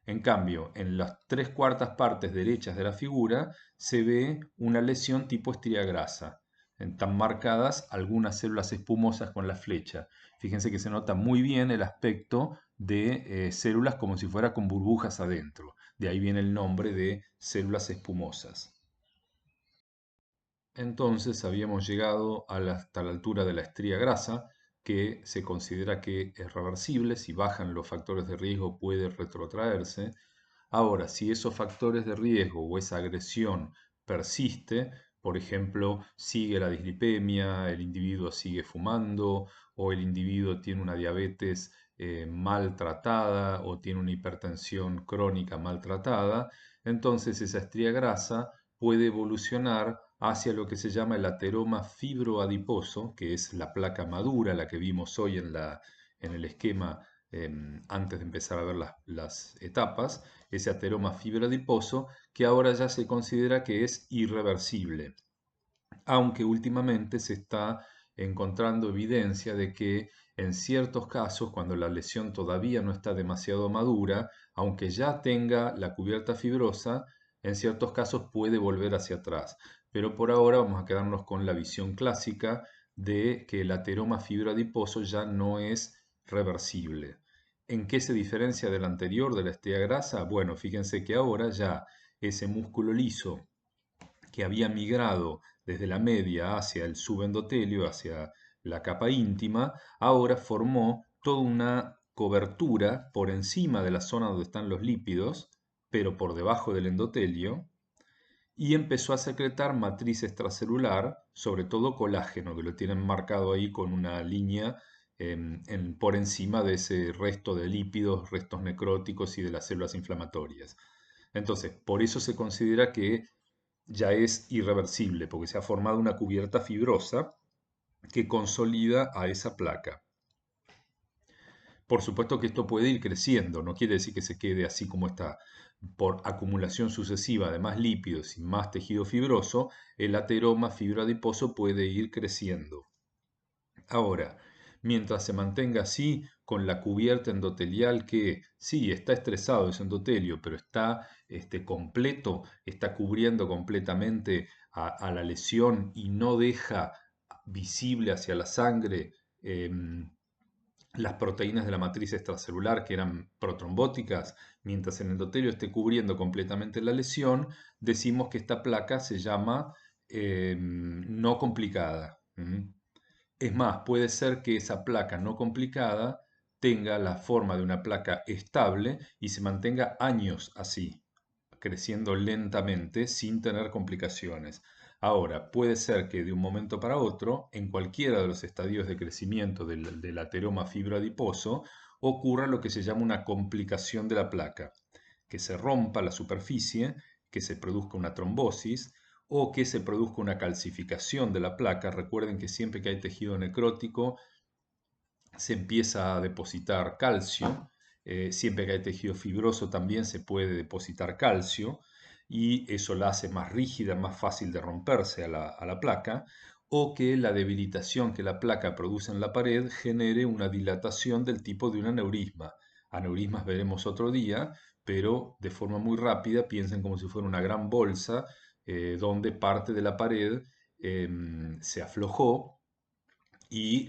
Speaker 1: En cambio, en las tres cuartas partes derechas de la figura se ve una lesión tipo estría grasa. Están marcadas algunas células espumosas con la flecha. Fíjense que se nota muy bien el aspecto de células como si fuera con burbujas adentro. De ahí viene el nombre de células espumosas. Entonces habíamos llegado hasta la altura de la estría grasa, que se considera que es reversible. Si bajan los factores de riesgo puede retrotraerse. Ahora, si esos factores de riesgo o esa agresión persiste, por ejemplo, sigue la dislipemia, el individuo sigue fumando o el individuo tiene una diabetes maltratada o tiene una hipertensión crónica maltratada, entonces esa estría grasa puede evolucionar hacia lo que se llama el ateroma fibroadiposo, que es la placa madura, la que vimos hoy en el esquema antes de empezar a ver las etapas, ese ateroma fibroadiposo, que ahora ya se considera que es irreversible, aunque últimamente se está encontrando evidencia de que en ciertos casos, cuando la lesión todavía no está demasiado madura, aunque ya tenga la cubierta fibrosa, en ciertos casos puede volver hacia atrás. Pero por ahora vamos a quedarnos con la visión clásica de que el ateroma fibroadiposo ya no es reversible. ¿En qué se diferencia del anterior, de la estría grasa? Bueno, fíjense que ahora ya ese músculo liso que había migrado desde la media hacia el subendotelio, hacia la capa íntima, ahora formó toda una cobertura por encima de la zona donde están los lípidos, pero por debajo del endotelio, y empezó a secretar matriz extracelular, sobre todo colágeno, que lo tienen marcado ahí con una línea por encima de ese resto de lípidos, restos necróticos y de las células inflamatorias. Entonces, por eso se considera que ya es irreversible, porque se ha formado una cubierta fibrosa que consolida a esa placa. Por supuesto que esto puede ir creciendo, no quiere decir que se quede así como está. Por acumulación sucesiva de más lípidos y más tejido fibroso, el ateroma fibroadiposo puede ir creciendo. Ahora, mientras se mantenga así, con la cubierta endotelial que sí está estresado ese endotelio, pero está completo, está cubriendo completamente a la lesión y no deja visible hacia la sangre las proteínas de la matriz extracelular que eran protrombóticas, mientras el endotelio esté cubriendo completamente la lesión, decimos que esta placa se llama no complicada. Es más, puede ser que esa placa no complicada tenga la forma de una placa estable y se mantenga años así, creciendo lentamente sin tener complicaciones. Ahora, puede ser que de un momento para otro, en cualquiera de los estadios de crecimiento del ateroma fibroadiposo, ocurra lo que se llama una complicación de la placa, que se rompa la superficie, que se produzca una trombosis o que se produzca una calcificación de la placa. Recuerden que siempre que hay tejido necrótico se empieza a depositar calcio. Siempre que hay tejido fibroso también se puede depositar calcio y eso la hace más rígida, más fácil de romperse a la placa, o que la debilitación que la placa produce en la pared genere una dilatación del tipo de un aneurisma. Aneurismas veremos otro día, pero de forma muy rápida piensen como si fuera una gran bolsa donde parte de la pared se aflojó y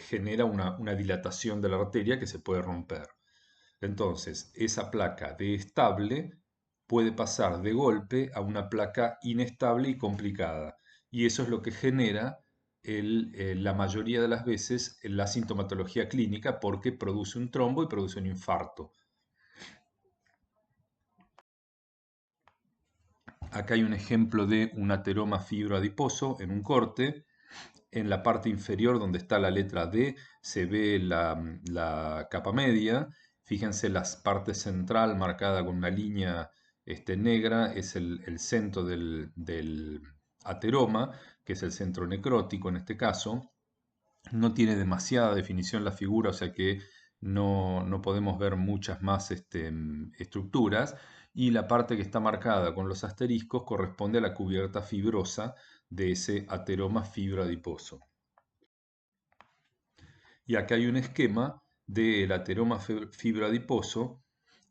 Speaker 1: genera una dilatación de la arteria que se puede romper. Entonces, esa placa de estable puede pasar de golpe a una placa inestable y complicada. Y eso es lo que genera la mayoría de las veces la sintomatología clínica porque produce un trombo y produce un infarto. Acá hay un ejemplo de un ateroma fibroadiposo en un corte. En la parte inferior donde está la letra D se ve la capa media. Fíjense la parte central marcada con una línea negra es el centro del ateroma, que es el centro necrótico en este caso. No tiene demasiada definición la figura, o sea que no podemos ver muchas más estructuras. Y la parte que está marcada con los asteriscos corresponde a la cubierta fibrosa de ese ateroma fibroadiposo. Y acá hay un esquema del ateroma fibroadiposo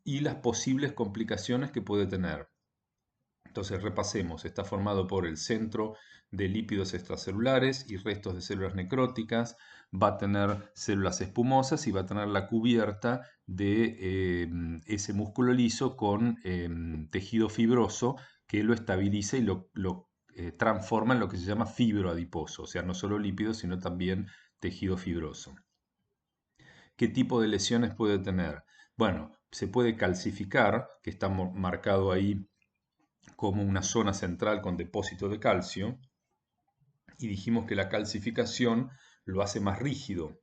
Speaker 1: y las posibles complicaciones que puede tener. Entonces repasemos, está formado por el centro de lípidos extracelulares y restos de células necróticas, va a tener células espumosas y va a tener la cubierta de ese músculo liso con tejido fibroso que lo estabiliza y lo transforma en lo que se llama fibroadiposo, o sea, no solo lípidos, sino también tejido fibroso. ¿Qué tipo de lesiones puede tener? Bueno, se puede calcificar, que está marcado ahí como una zona central con depósito de calcio, y dijimos que la calcificación lo hace más rígido,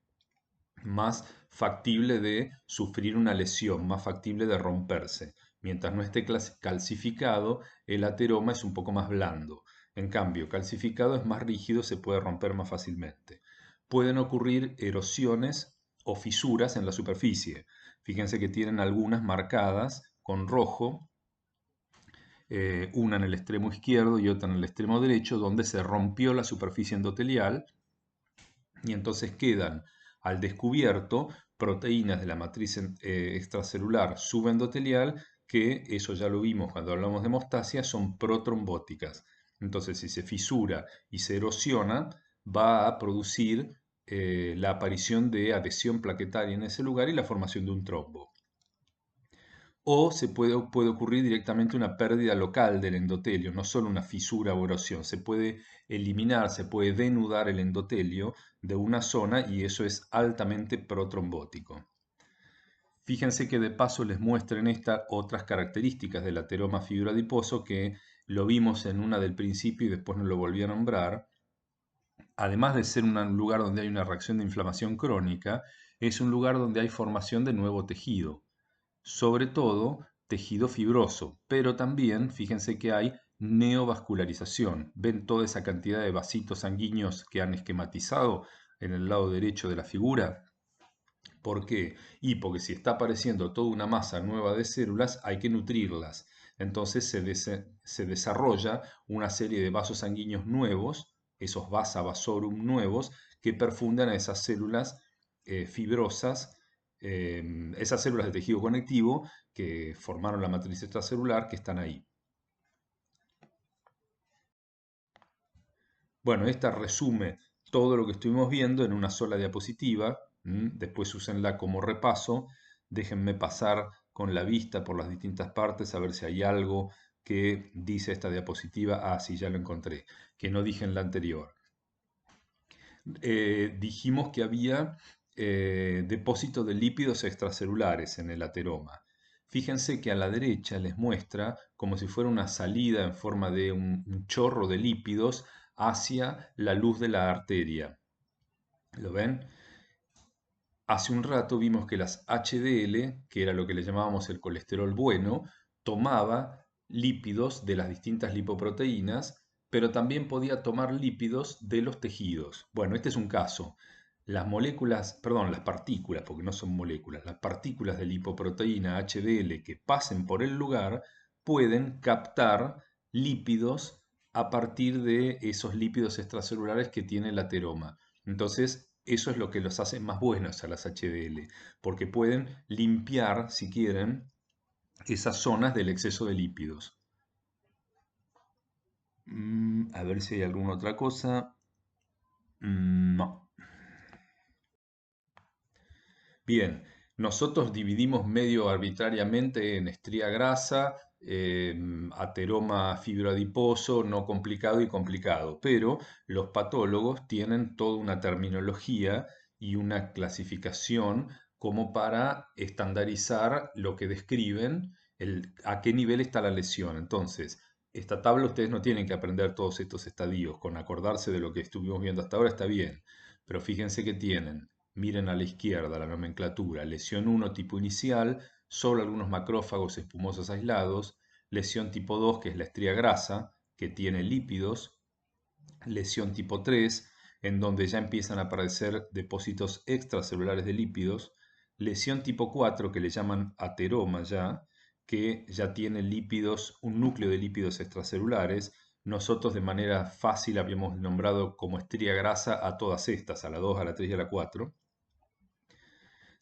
Speaker 1: más factible de sufrir una lesión, más factible de romperse. Mientras no esté calcificado, el ateroma es un poco más blando. En cambio, calcificado es más rígido, se puede romper más fácilmente. Pueden ocurrir erosiones o fisuras en la superficie. Fíjense que tienen algunas marcadas con rojo, una en el extremo izquierdo y otra en el extremo derecho, donde se rompió la superficie endotelial y entonces quedan al descubierto proteínas de la matriz extracelular subendotelial, que eso ya lo vimos cuando hablamos de hemostasia, son protrombóticas. Entonces, si se fisura y se erosiona, va a producir la aparición de adhesión plaquetaria en ese lugar y la formación de un trombo. O puede ocurrir directamente una pérdida local del endotelio, no solo una fisura o erosión. Se puede eliminar, se puede denudar el endotelio de una zona y eso es altamente protrombótico. Fíjense que de paso les muestro en esta otras características del ateroma fibroadiposo que lo vimos en una del principio y después no lo volví a nombrar. Además de ser un lugar donde hay una reacción de inflamación crónica, es un lugar donde hay formación de nuevo tejido, sobre todo tejido fibroso, pero también fíjense que hay neovascularización. ¿Ven toda esa cantidad de vasitos sanguíneos que han esquematizado en el lado derecho de la figura? ¿Por qué? Y porque si está apareciendo toda una masa nueva de células, hay que nutrirlas. Entonces se desarrolla una serie de vasos sanguíneos nuevos, esos vasa vasorum nuevos, que perfundan a esas células fibrosas, esas células de tejido conectivo que formaron la matriz extracelular que están ahí. Bueno, esta resume todo lo que estuvimos viendo en una sola diapositiva. Después úsenla como repaso. Déjenme pasar con la vista por las distintas partes a ver si hay algo que dice esta diapositiva. Ah, sí, ya lo encontré, que no dije en la anterior. Dijimos que había depósito de lípidos extracelulares en el ateroma. Fíjense que a la derecha les muestra como si fuera una salida en forma de un chorro de lípidos hacia la luz de la arteria. ¿Lo ven? Hace un rato vimos que las HDL, que era lo que le llamábamos el colesterol bueno, tomaba lípidos de las distintas lipoproteínas, pero también podía tomar lípidos de los tejidos. Bueno, este es un caso. Las moléculas, perdón, las partículas, porque no son moléculas, las partículas de lipoproteína HDL que pasen por el lugar pueden captar lípidos a partir de esos lípidos extracelulares que tiene el ateroma. Entonces, eso es lo que los hace más buenos a las HDL, porque pueden limpiar, si quieren, esas zonas del exceso de lípidos. A ver si hay alguna otra cosa. No. Bien, nosotros dividimos medio arbitrariamente en estría grasa, ateroma fibroadiposo, no complicado y complicado, pero los patólogos tienen toda una terminología y una clasificación como para estandarizar lo que describen, a qué nivel está la lesión. Entonces, esta tabla ustedes no tienen que aprender todos estos estadios, con acordarse de lo que estuvimos viendo hasta ahora está bien, pero fíjense que tienen. Miren a la izquierda la nomenclatura. Lesión 1 tipo inicial, solo algunos macrófagos espumosos aislados. Lesión tipo 2, que es la estría grasa, que tiene lípidos. Lesión tipo 3, en donde ya empiezan a aparecer depósitos extracelulares de lípidos. Lesión tipo 4, que le llaman ateroma ya, que ya tiene lípidos, un núcleo de lípidos extracelulares. Nosotros de manera fácil habíamos nombrado como estría grasa a todas estas, a la 2, a la 3 y a la 4.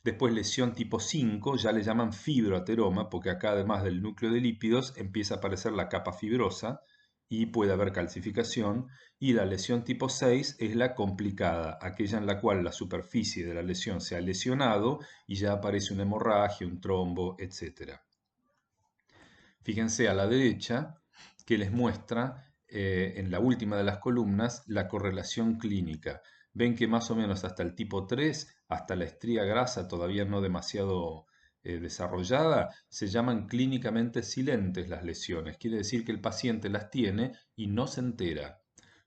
Speaker 1: Después lesión tipo 5, ya le llaman fibroateroma, porque acá además del núcleo de lípidos empieza a aparecer la capa fibrosa y puede haber calcificación. Y la lesión tipo 6 es la complicada, aquella en la cual la superficie de la lesión se ha lesionado y ya aparece una hemorragia, un trombo, etc. Fíjense a la derecha que les muestra en la última de las columnas la correlación clínica. Ven que más o menos hasta el tipo 3, hasta la estría grasa todavía no demasiado desarrollada, se llaman clínicamente silentes las lesiones. Quiere decir que el paciente las tiene y no se entera.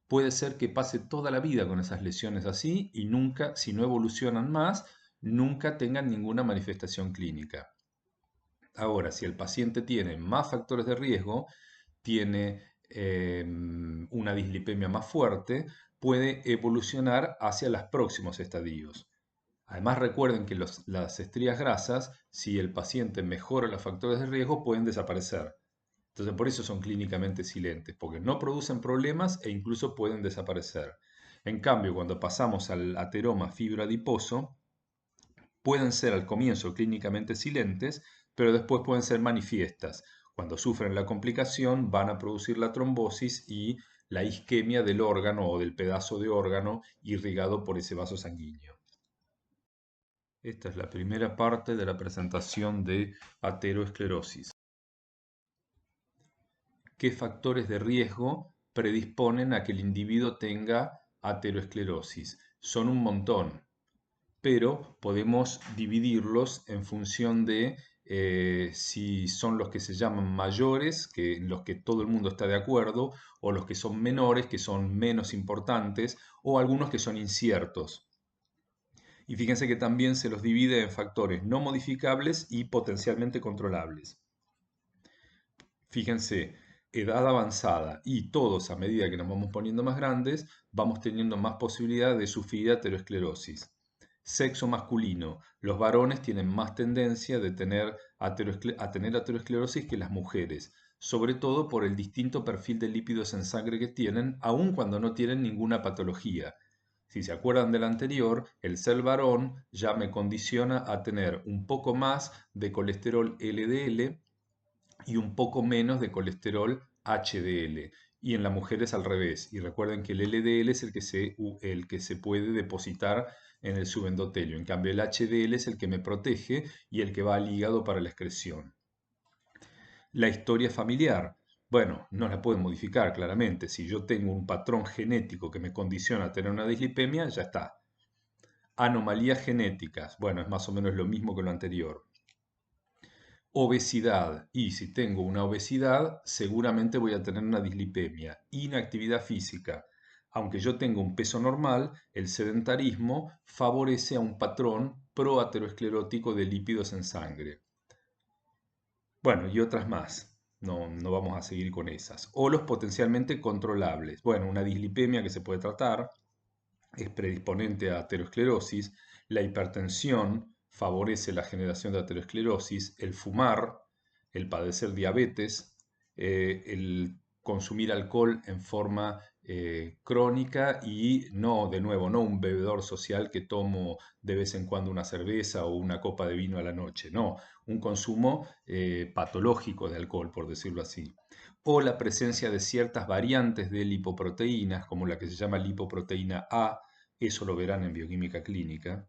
Speaker 1: Puede ser que pase toda la vida con esas lesiones así y nunca, si no evolucionan más, nunca tengan ninguna manifestación clínica. Ahora, si el paciente tiene más factores de riesgo, tiene una dislipemia más fuerte, puede evolucionar hacia los próximos estadios. Además, recuerden que las estrías grasas, si el paciente mejora los factores de riesgo, pueden desaparecer. Entonces, por eso son clínicamente silentes, porque no producen problemas e incluso pueden desaparecer. En cambio, cuando pasamos al ateroma fibroadiposo, pueden ser al comienzo clínicamente silentes, pero después pueden ser manifiestas. Cuando sufren la complicación van a producir la trombosis y la isquemia del órgano o del pedazo de órgano irrigado por ese vaso sanguíneo. Esta es la primera parte de la presentación de ateroesclerosis. ¿Qué factores de riesgo predisponen a que el individuo tenga ateroesclerosis? Son un montón, pero podemos dividirlos en función de si son los que se llaman mayores, que en los que todo el mundo está de acuerdo, o los que son menores, que son menos importantes, o algunos que son inciertos. Y fíjense que también se los divide en factores no modificables y potencialmente controlables. Fíjense, edad avanzada y todos a medida que nos vamos poniendo más grandes, vamos teniendo más posibilidad de sufrir aterosclerosis. Sexo masculino. Los varones tienen más tendencia de tener a tener aterosclerosis que las mujeres, sobre todo por el distinto perfil de lípidos en sangre que tienen, aun cuando no tienen ninguna patología. Si se acuerdan del anterior, el ser varón ya me condiciona a tener un poco más de colesterol LDL y un poco menos de colesterol HDL. Y en la mujer es al revés. Y recuerden que el LDL es el que se puede depositar en el subendotelio. En cambio, el HDL es el que me protege y el que va al hígado para la excreción. La historia familiar. Bueno, no la pueden modificar claramente. Si yo tengo un patrón genético que me condiciona a tener una dislipemia, ya está. Anomalías genéticas. Bueno, es más o menos lo mismo que lo anterior. Obesidad. Y si tengo una obesidad, seguramente voy a tener una dislipemia. Inactividad física. Aunque yo tenga un peso normal, el sedentarismo favorece a un patrón proaterosclerótico de lípidos en sangre. Bueno, y otras más. No, no vamos a seguir con esas. O los potencialmente controlables. Bueno, una dislipemia que se puede tratar es predisponente a aterosclerosis. La hipertensión favorece la generación de aterosclerosis. El fumar, el padecer diabetes, el consumir alcohol en forma crónica y no, de nuevo, no un bebedor social que tomo de vez en cuando una cerveza o una copa de vino a la noche, no, un consumo patológico de alcohol, por decirlo así. O la presencia de ciertas variantes de lipoproteínas, como la que se llama lipoproteína A, eso lo verán en bioquímica clínica,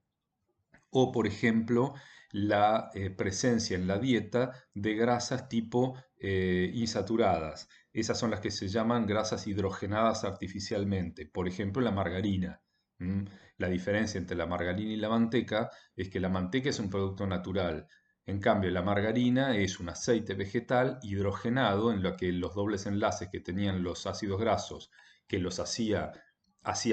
Speaker 1: o por ejemplo la presencia en la dieta de grasas tipo insaturadas. Esas son las que se llaman grasas hidrogenadas artificialmente, por ejemplo la margarina. ¿Mm? La diferencia entre la margarina y la manteca es que la manteca es un producto natural. En cambio, la margarina es un aceite vegetal hidrogenado en lo que los dobles enlaces que tenían los ácidos grasos, que los hacía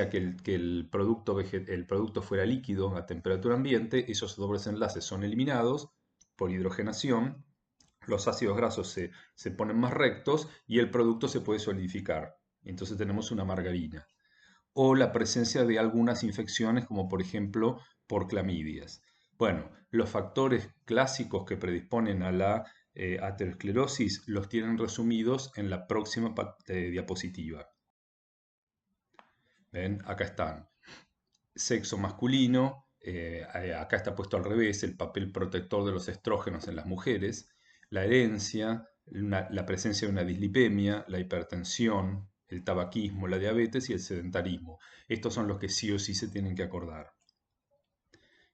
Speaker 1: que el producto fuera líquido a temperatura ambiente, esos dobles enlaces son eliminados por hidrogenación, los ácidos grasos se ponen más rectos y el producto se puede solidificar. Entonces tenemos una margarina. O la presencia de algunas infecciones, como por ejemplo por clamidias. Bueno, los factores clásicos que predisponen a la aterosclerosis los tienen resumidos en la próxima diapositiva. ¿Ven? Acá están. Sexo masculino, acá está puesto al revés, el papel protector de los estrógenos en las mujeres, la herencia, la presencia de una dislipemia, la hipertensión, el tabaquismo, la diabetes y el sedentarismo. Estos son los que sí o sí se tienen que acordar.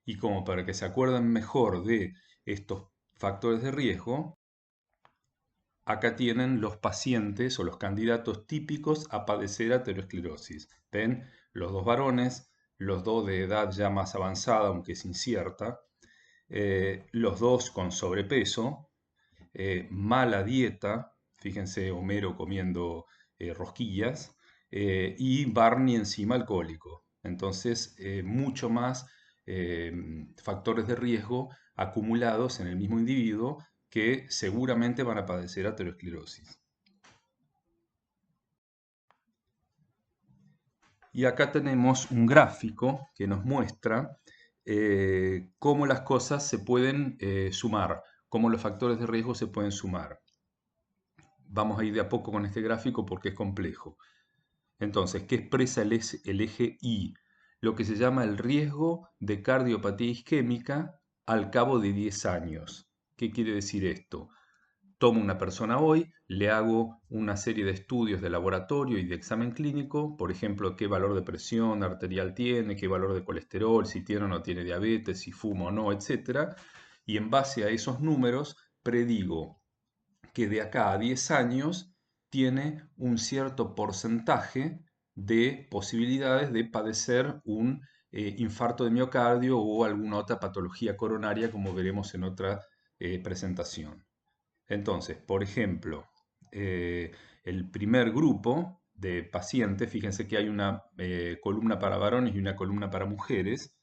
Speaker 1: Y como para que se acuerden mejor de estos factores de riesgo, acá tienen los pacientes o los candidatos típicos a padecer aterosclerosis. ¿Ven? Los dos varones, los dos de edad ya más avanzada, aunque es incierta, los dos con sobrepeso, mala dieta, fíjense Homero comiendo rosquillas, y Barney encima alcohólico. Entonces, mucho más factores de riesgo acumulados en el mismo individuo que seguramente van a padecer aterosclerosis. Y acá tenemos un gráfico que nos muestra cómo las cosas se pueden sumar, cómo los factores de riesgo se pueden sumar. Vamos a ir de a poco con este gráfico porque es complejo. Entonces, ¿qué expresa el eje Y? Lo que se llama el riesgo de cardiopatía isquémica al cabo de 10 años. ¿Qué quiere decir esto? Tomo una persona hoy, le hago una serie de estudios de laboratorio y de examen clínico, por ejemplo, qué valor de presión arterial tiene, qué valor de colesterol, si tiene o no tiene diabetes, si fuma o no, etc. Y en base a esos números predigo que de acá a 10 años tiene un cierto porcentaje de posibilidades de padecer un infarto de miocardio o alguna otra patología coronaria, como veremos en otra presentación. Entonces, por ejemplo, el primer grupo de pacientes, fíjense que hay una columna para varones y una columna para mujeres,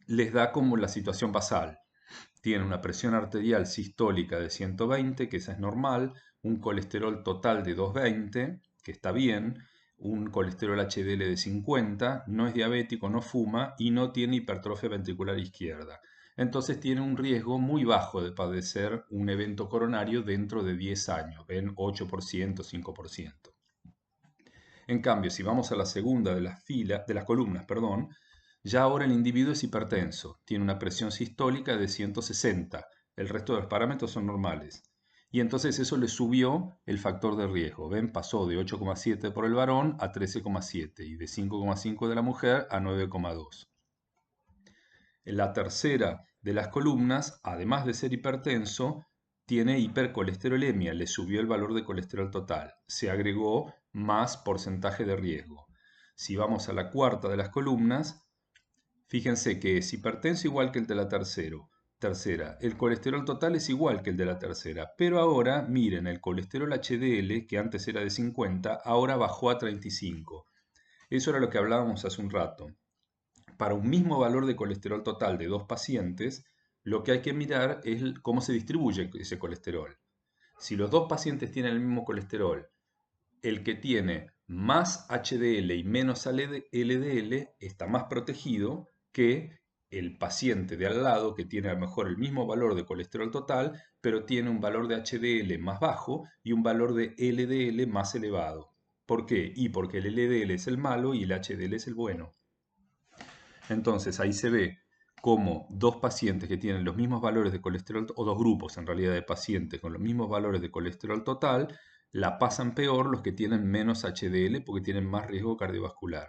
Speaker 1: les da como la situación basal. Tiene una presión arterial sistólica de 120, que esa es normal, un colesterol total de 220, que está bien, un colesterol HDL de 50, no es diabético, no fuma y no tiene hipertrofia ventricular izquierda. Entonces tiene un riesgo muy bajo de padecer un evento coronario dentro de 10 años, ven 8%, 5%. En cambio, si vamos a la segunda de las columnas, perdón, ya ahora el individuo es hipertenso, tiene una presión sistólica de 160, el resto de los parámetros son normales. Y entonces eso le subió el factor de riesgo. Ven, pasó de 8,7 por el varón a 13,7 y de 5,5 de la mujer a 9,2. En la tercera de las columnas, además de ser hipertenso, tiene hipercolesterolemia, le subió el valor de colesterol total, se agregó más porcentaje de riesgo. Si vamos a la cuarta de las columnas, fíjense que es hipertenso igual que el de la tercera, el colesterol total es igual que el de la tercera, pero ahora miren, el colesterol HDL, que antes era de 50, ahora bajó a 35. Eso era lo que hablábamos hace un rato. Para un mismo valor de colesterol total de dos pacientes, lo que hay que mirar es cómo se distribuye ese colesterol. Si los dos pacientes tienen el mismo colesterol, el que tiene más HDL y menos LDL está más protegido que el paciente de al lado que tiene a lo mejor el mismo valor de colesterol total, pero tiene un valor de HDL más bajo y un valor de LDL más elevado. ¿Por qué? Y porque el LDL es el malo y el HDL es el bueno. Entonces ahí se ve cómo dos pacientes que tienen los mismos valores de colesterol, o dos grupos en realidad de pacientes con los mismos valores de colesterol total, la pasan peor los que tienen menos HDL porque tienen más riesgo cardiovascular.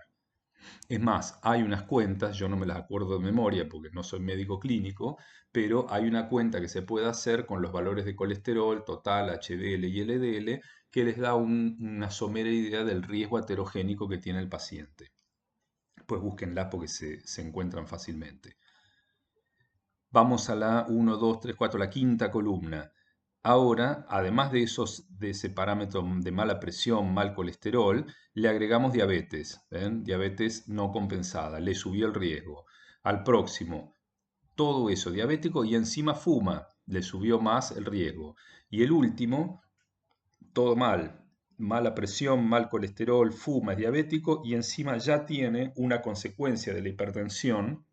Speaker 1: Es más, hay unas cuentas, yo no me las acuerdo de memoria porque no soy médico clínico, pero hay una cuenta que se puede hacer con los valores de colesterol total, HDL y LDL que les da una somera idea del riesgo aterogénico que tiene el paciente. Pues búsquenla porque se encuentran fácilmente. Vamos a la 1, 2, 3, 4, la quinta columna. Ahora, además de ese parámetro de mala presión, mal colesterol, le agregamos diabetes, ¿ven? Diabetes no compensada, le subió el riesgo. Al próximo, todo eso diabético y encima fuma, le subió más el riesgo. Y el último, todo mal, mala presión, mal colesterol, fuma, es diabético y encima ya tiene una consecuencia de la hipertensión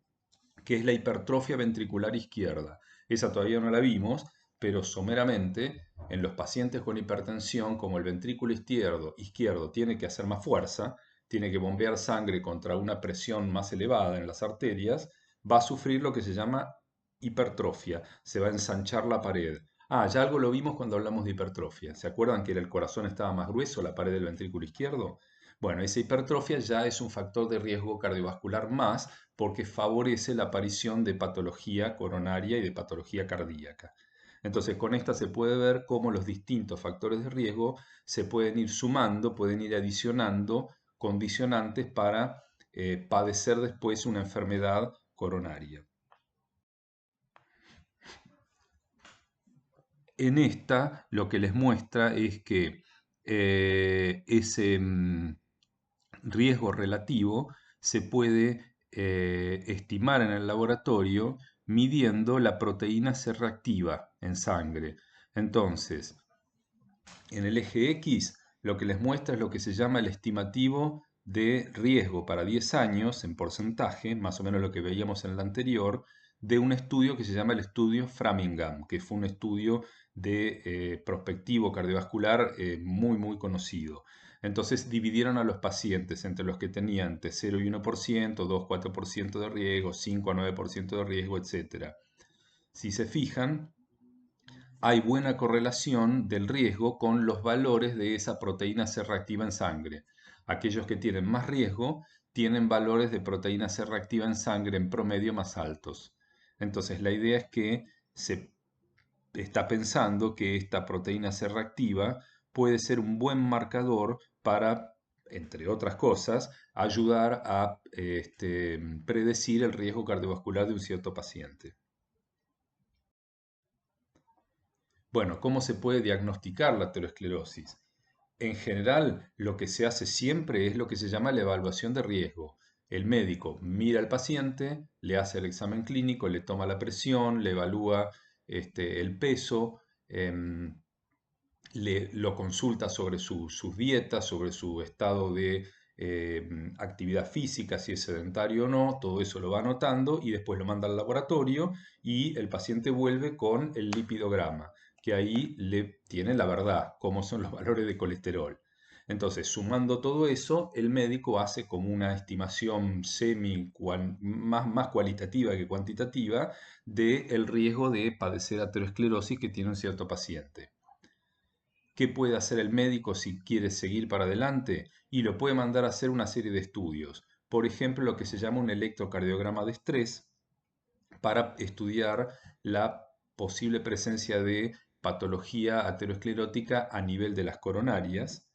Speaker 1: que es la hipertrofia ventricular izquierda. Esa todavía no la vimos, pero someramente en los pacientes con hipertensión, como el ventrículo izquierdo tiene que hacer más fuerza, tiene que bombear sangre contra una presión más elevada en las arterias, va a sufrir lo que se llama hipertrofia, se va a ensanchar la pared. Ah, ya algo lo vimos cuando hablamos de hipertrofia. ¿Se acuerdan que el corazón estaba más grueso, la pared del ventrículo izquierdo? Bueno, esa hipertrofia ya es un factor de riesgo cardiovascular más porque favorece la aparición de patología coronaria y de patología cardíaca. Entonces, con esta se puede ver cómo los distintos factores de riesgo se pueden ir sumando, pueden ir adicionando condicionantes para padecer después una enfermedad coronaria. En esta lo que les muestra es que ese riesgo relativo se puede estimar en el laboratorio midiendo la proteína C reactiva en sangre. Entonces, en el eje X lo que les muestra es lo que se llama el estimativo de riesgo para 10 años en porcentaje, más o menos lo que veíamos en el anterior, de un estudio que se llama el estudio Framingham, que fue un estudio de prospectivo cardiovascular muy conocido. Entonces dividieron a los pacientes entre los que tenían entre 0 y 1%, 2, 4% de riesgo, 5 a 9% de riesgo, etc. Si se fijan, hay buena correlación del riesgo con los valores de esa proteína C reactiva en sangre. Aquellos que tienen más riesgo tienen valores de proteína C reactiva en sangre en promedio más altos. Entonces la idea es que se está pensando que esta proteína C reactiva puede ser un buen marcador para, entre otras cosas, ayudar a predecir el riesgo cardiovascular de un cierto paciente. Bueno, ¿cómo se puede diagnosticar la aterosclerosis? En general, lo que se hace siempre es lo que se llama la evaluación de riesgo. El médico mira al paciente, le hace el examen clínico, le toma la presión, le evalúa el peso, lo consulta sobre sus dietas, sobre su estado de actividad física, si es sedentario o no, todo eso lo va anotando y después lo manda al laboratorio y el paciente vuelve con el lipidograma, que ahí le tiene la verdad, cómo son los valores de colesterol. Entonces, sumando todo eso, el médico hace como una estimación más cualitativa que cuantitativa del riesgo de padecer aterosclerosis que tiene un cierto paciente. ¿Qué puede hacer el médico si quiere seguir para adelante? Y lo puede mandar a hacer una serie de estudios. Por ejemplo, lo que se llama un electrocardiograma de estrés para estudiar la posible presencia de patología aterosclerótica a nivel de las coronarias,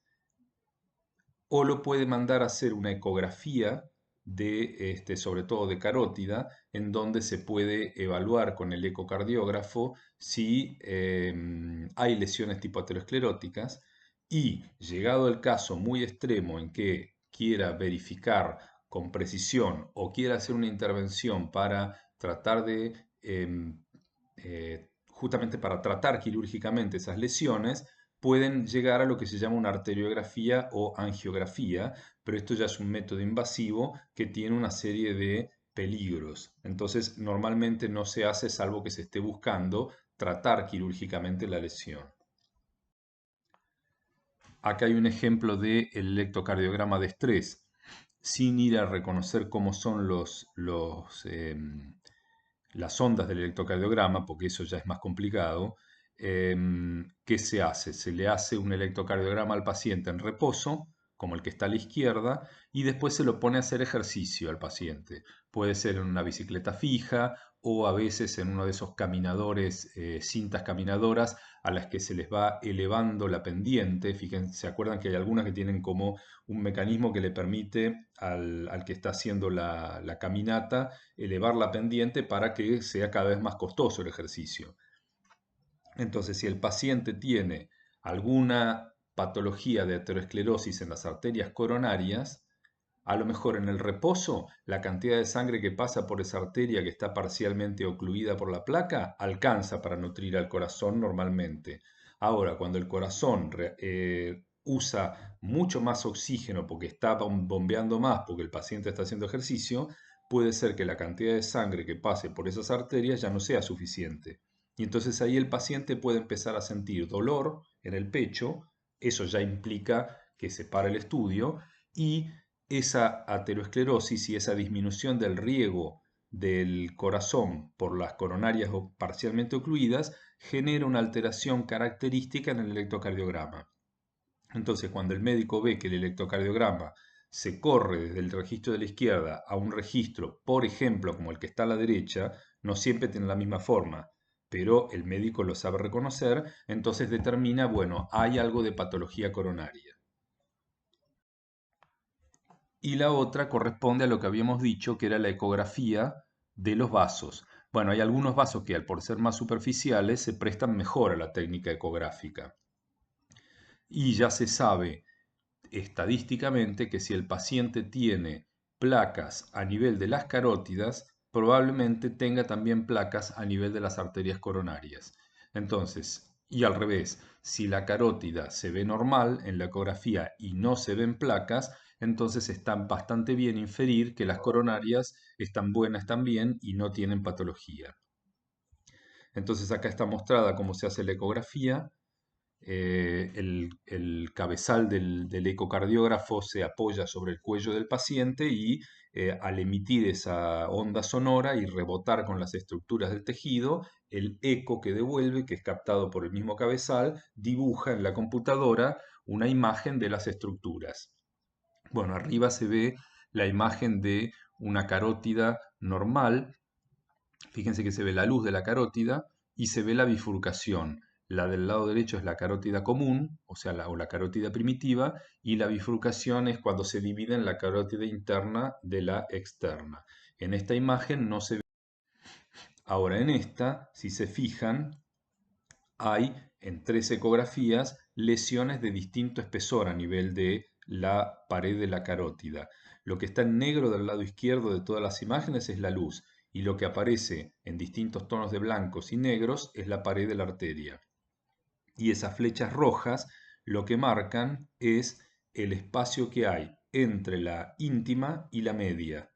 Speaker 1: o lo puede mandar a hacer una ecografía sobre todo de carótida, en donde se puede evaluar con el ecocardiógrafo si hay lesiones tipo ateroscleróticas y, llegado el caso muy extremo en que quiera verificar con precisión o quiera hacer una intervención para tratar de, justamente para tratar quirúrgicamente esas lesiones, pueden llegar a lo que se llama una arteriografía o angiografía, pero esto ya es un método invasivo que tiene una serie de peligros. Entonces, normalmente no se hace salvo que se esté buscando tratar quirúrgicamente la lesión. Acá hay un ejemplo del electrocardiograma de estrés, sin ir a reconocer cómo son las ondas del electrocardiograma, porque eso ya es más complicado. ¿Qué se hace? Se le hace un electrocardiograma al paciente en reposo, como el que está a la izquierda, y después se lo pone a hacer ejercicio al paciente. Puede ser en una bicicleta fija o a veces en uno de esos caminadores, cintas caminadoras a las que se les va elevando la pendiente. Fíjense, ¿se acuerdan que hay algunas que tienen como un mecanismo que le permite al que está haciendo la caminata elevar la pendiente para que sea cada vez más costoso el ejercicio? Entonces, si el paciente tiene alguna patología de aterosclerosis en las arterias coronarias, a lo mejor en el reposo la cantidad de sangre que pasa por esa arteria que está parcialmente ocluida por la placa alcanza para nutrir al corazón normalmente. Ahora, cuando el corazón usa mucho más oxígeno porque está bombeando más porque el paciente está haciendo ejercicio, puede ser que la cantidad de sangre que pase por esas arterias ya no sea suficiente. Y entonces ahí el paciente puede empezar a sentir dolor en el pecho, eso ya implica que se para el estudio, y esa aterosclerosis y esa disminución del riego del corazón por las coronarias parcialmente ocluidas genera una alteración característica en el electrocardiograma. Entonces, cuando el médico ve que el electrocardiograma se corre desde el registro de la izquierda a un registro, por ejemplo, como el que está a la derecha, no siempre tiene la misma forma, pero el médico lo sabe reconocer, entonces determina, bueno, hay algo de patología coronaria. Y la otra corresponde a lo que habíamos dicho, que era la ecografía de los vasos. Bueno, hay algunos vasos que, al por ser más superficiales, se prestan mejor a la técnica ecográfica. Y ya se sabe estadísticamente que si el paciente tiene placas a nivel de las carótidas, probablemente tenga también placas a nivel de las arterias coronarias. Entonces, y al revés, si la carótida se ve normal en la ecografía y no se ven placas, entonces está bastante bien inferir que las coronarias están buenas también y no tienen patología. Entonces acá está mostrada cómo se hace la ecografía. El cabezal del ecocardiógrafo se apoya sobre el cuello del paciente y al emitir esa onda sonora y rebotar con las estructuras del tejido, el eco que devuelve, que es captado por el mismo cabezal, dibuja en la computadora una imagen de las estructuras. Bueno, arriba se ve la imagen de una carótida normal. Fíjense que se ve la luz de la carótida y se ve la bifurcación. La del lado derecho es la carótida común, o sea, la carótida primitiva, y la bifurcación es cuando se divide en la carótida interna de la externa. En esta imagen no se ve. Ahora en esta, si se fijan, hay en 3 ecografías lesiones de distinto espesor a nivel de la pared de la carótida. Lo que está en negro del lado izquierdo de todas las imágenes es la luz y lo que aparece en distintos tonos de blancos y negros es la pared de la arteria. Y esas flechas rojas lo que marcan es el espacio que hay entre la íntima y la media.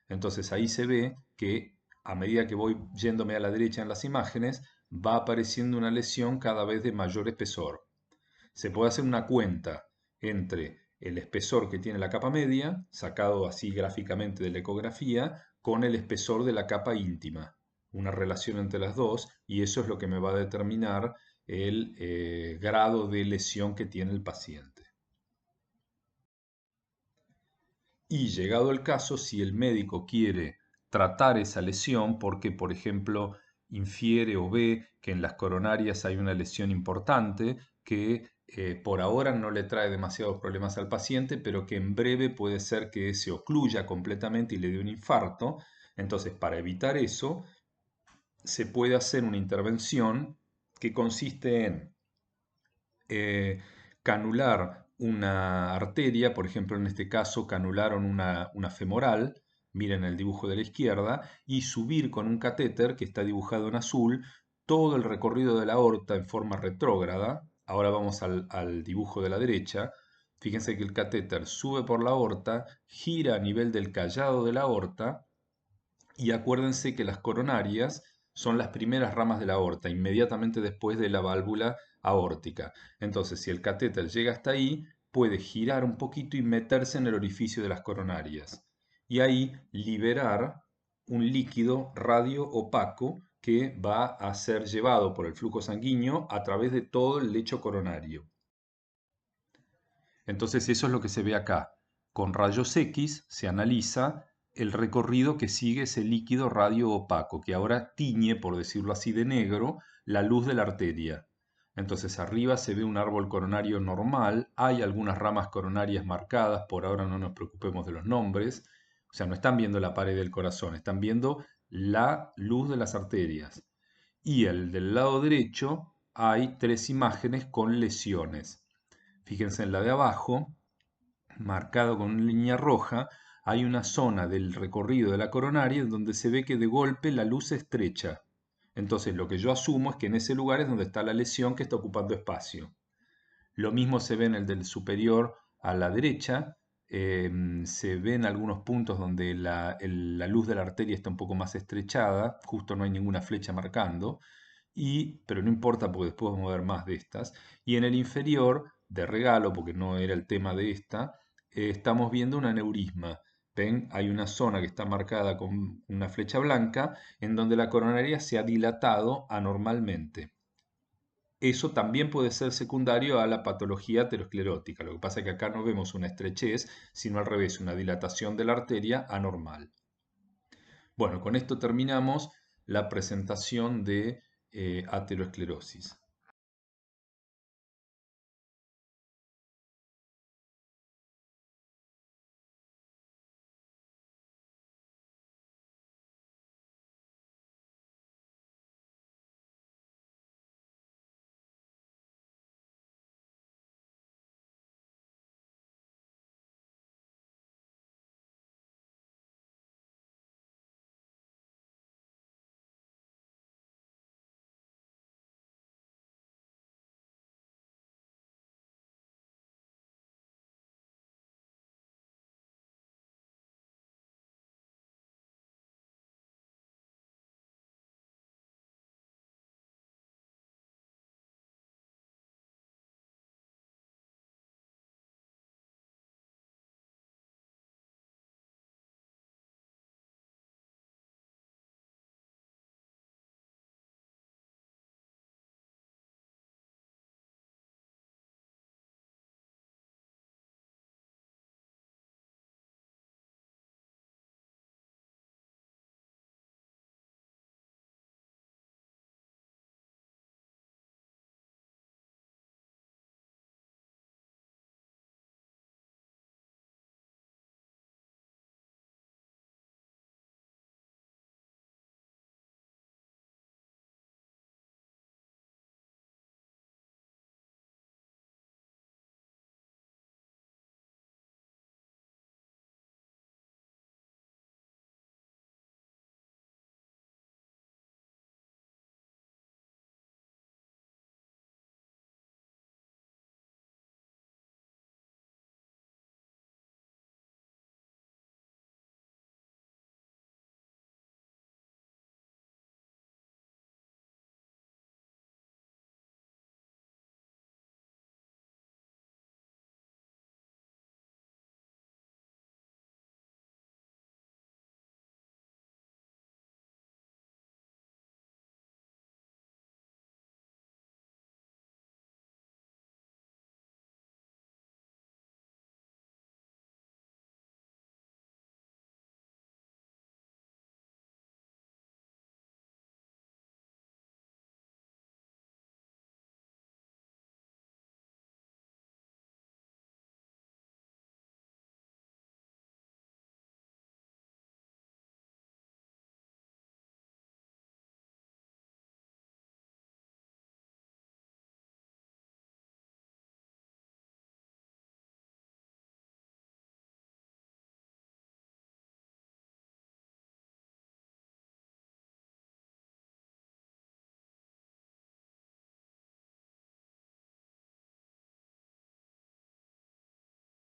Speaker 1: Entonces ahí se ve que a medida que voy yéndome a la derecha en las imágenes, va apareciendo una lesión cada vez de mayor espesor. Se puede hacer una cuenta entre el espesor que tiene la capa media, sacado así gráficamente de la ecografía, con el espesor de la capa íntima. Una relación entre las dos, y eso es lo que me va a determinar el grado de lesión que tiene el paciente. Y llegado el caso, si el médico quiere tratar esa lesión, porque por ejemplo infiere o ve que en las coronarias hay una lesión importante que por ahora no le trae demasiados problemas al paciente, pero que en breve puede ser que se ocluya completamente y le dé un infarto. Entonces, para evitar eso, se puede hacer una intervención que consiste en canular una arteria, por ejemplo, en este caso canularon una femoral, miren el dibujo de la izquierda, y subir con un catéter que está dibujado en azul todo el recorrido de la aorta en forma retrógrada. Ahora vamos al dibujo de la derecha. Fíjense que el catéter sube por la aorta, gira a nivel del callado de la aorta, y acuérdense que las coronarias son las primeras ramas de la aorta, inmediatamente después de la válvula aórtica. Entonces, si el catéter llega hasta ahí, puede girar un poquito y meterse en el orificio de las coronarias. Y ahí liberar un líquido radio opaco que va a ser llevado por el flujo sanguíneo a través de todo el lecho coronario. Entonces eso es lo que se ve acá. Con rayos X se analiza el recorrido que sigue ese líquido radio opaco, que ahora tiñe, por decirlo así, de negro la luz de la arteria. Entonces arriba se ve un árbol coronario normal, hay algunas ramas coronarias marcadas, por ahora no nos preocupemos de los nombres, o sea, no están viendo la pared del corazón, están viendo la luz de las arterias. Y el del lado derecho hay tres imágenes con lesiones. Fíjense en la de abajo, marcado con una línea roja, hay una zona del recorrido de la coronaria donde se ve que de golpe la luz se estrecha. Entonces lo que yo asumo es que en ese lugar es donde está la lesión que está ocupando espacio. Lo mismo se ve en el del superior a la derecha. Se ven algunos puntos donde la luz de la arteria está un poco más estrechada, justo no hay ninguna flecha marcando, pero no importa porque después vamos a ver más de estas. Y en el inferior, de regalo, porque no era el tema de esta, estamos viendo un aneurisma. ¿Ven? Hay una zona que está marcada con una flecha blanca en donde la coronaria se ha dilatado anormalmente. Eso también puede ser secundario a la patología aterosclerótica. Lo que pasa es que acá no vemos una estrechez, sino al revés, una dilatación de la arteria anormal. Bueno, con esto terminamos la presentación de aterosclerosis.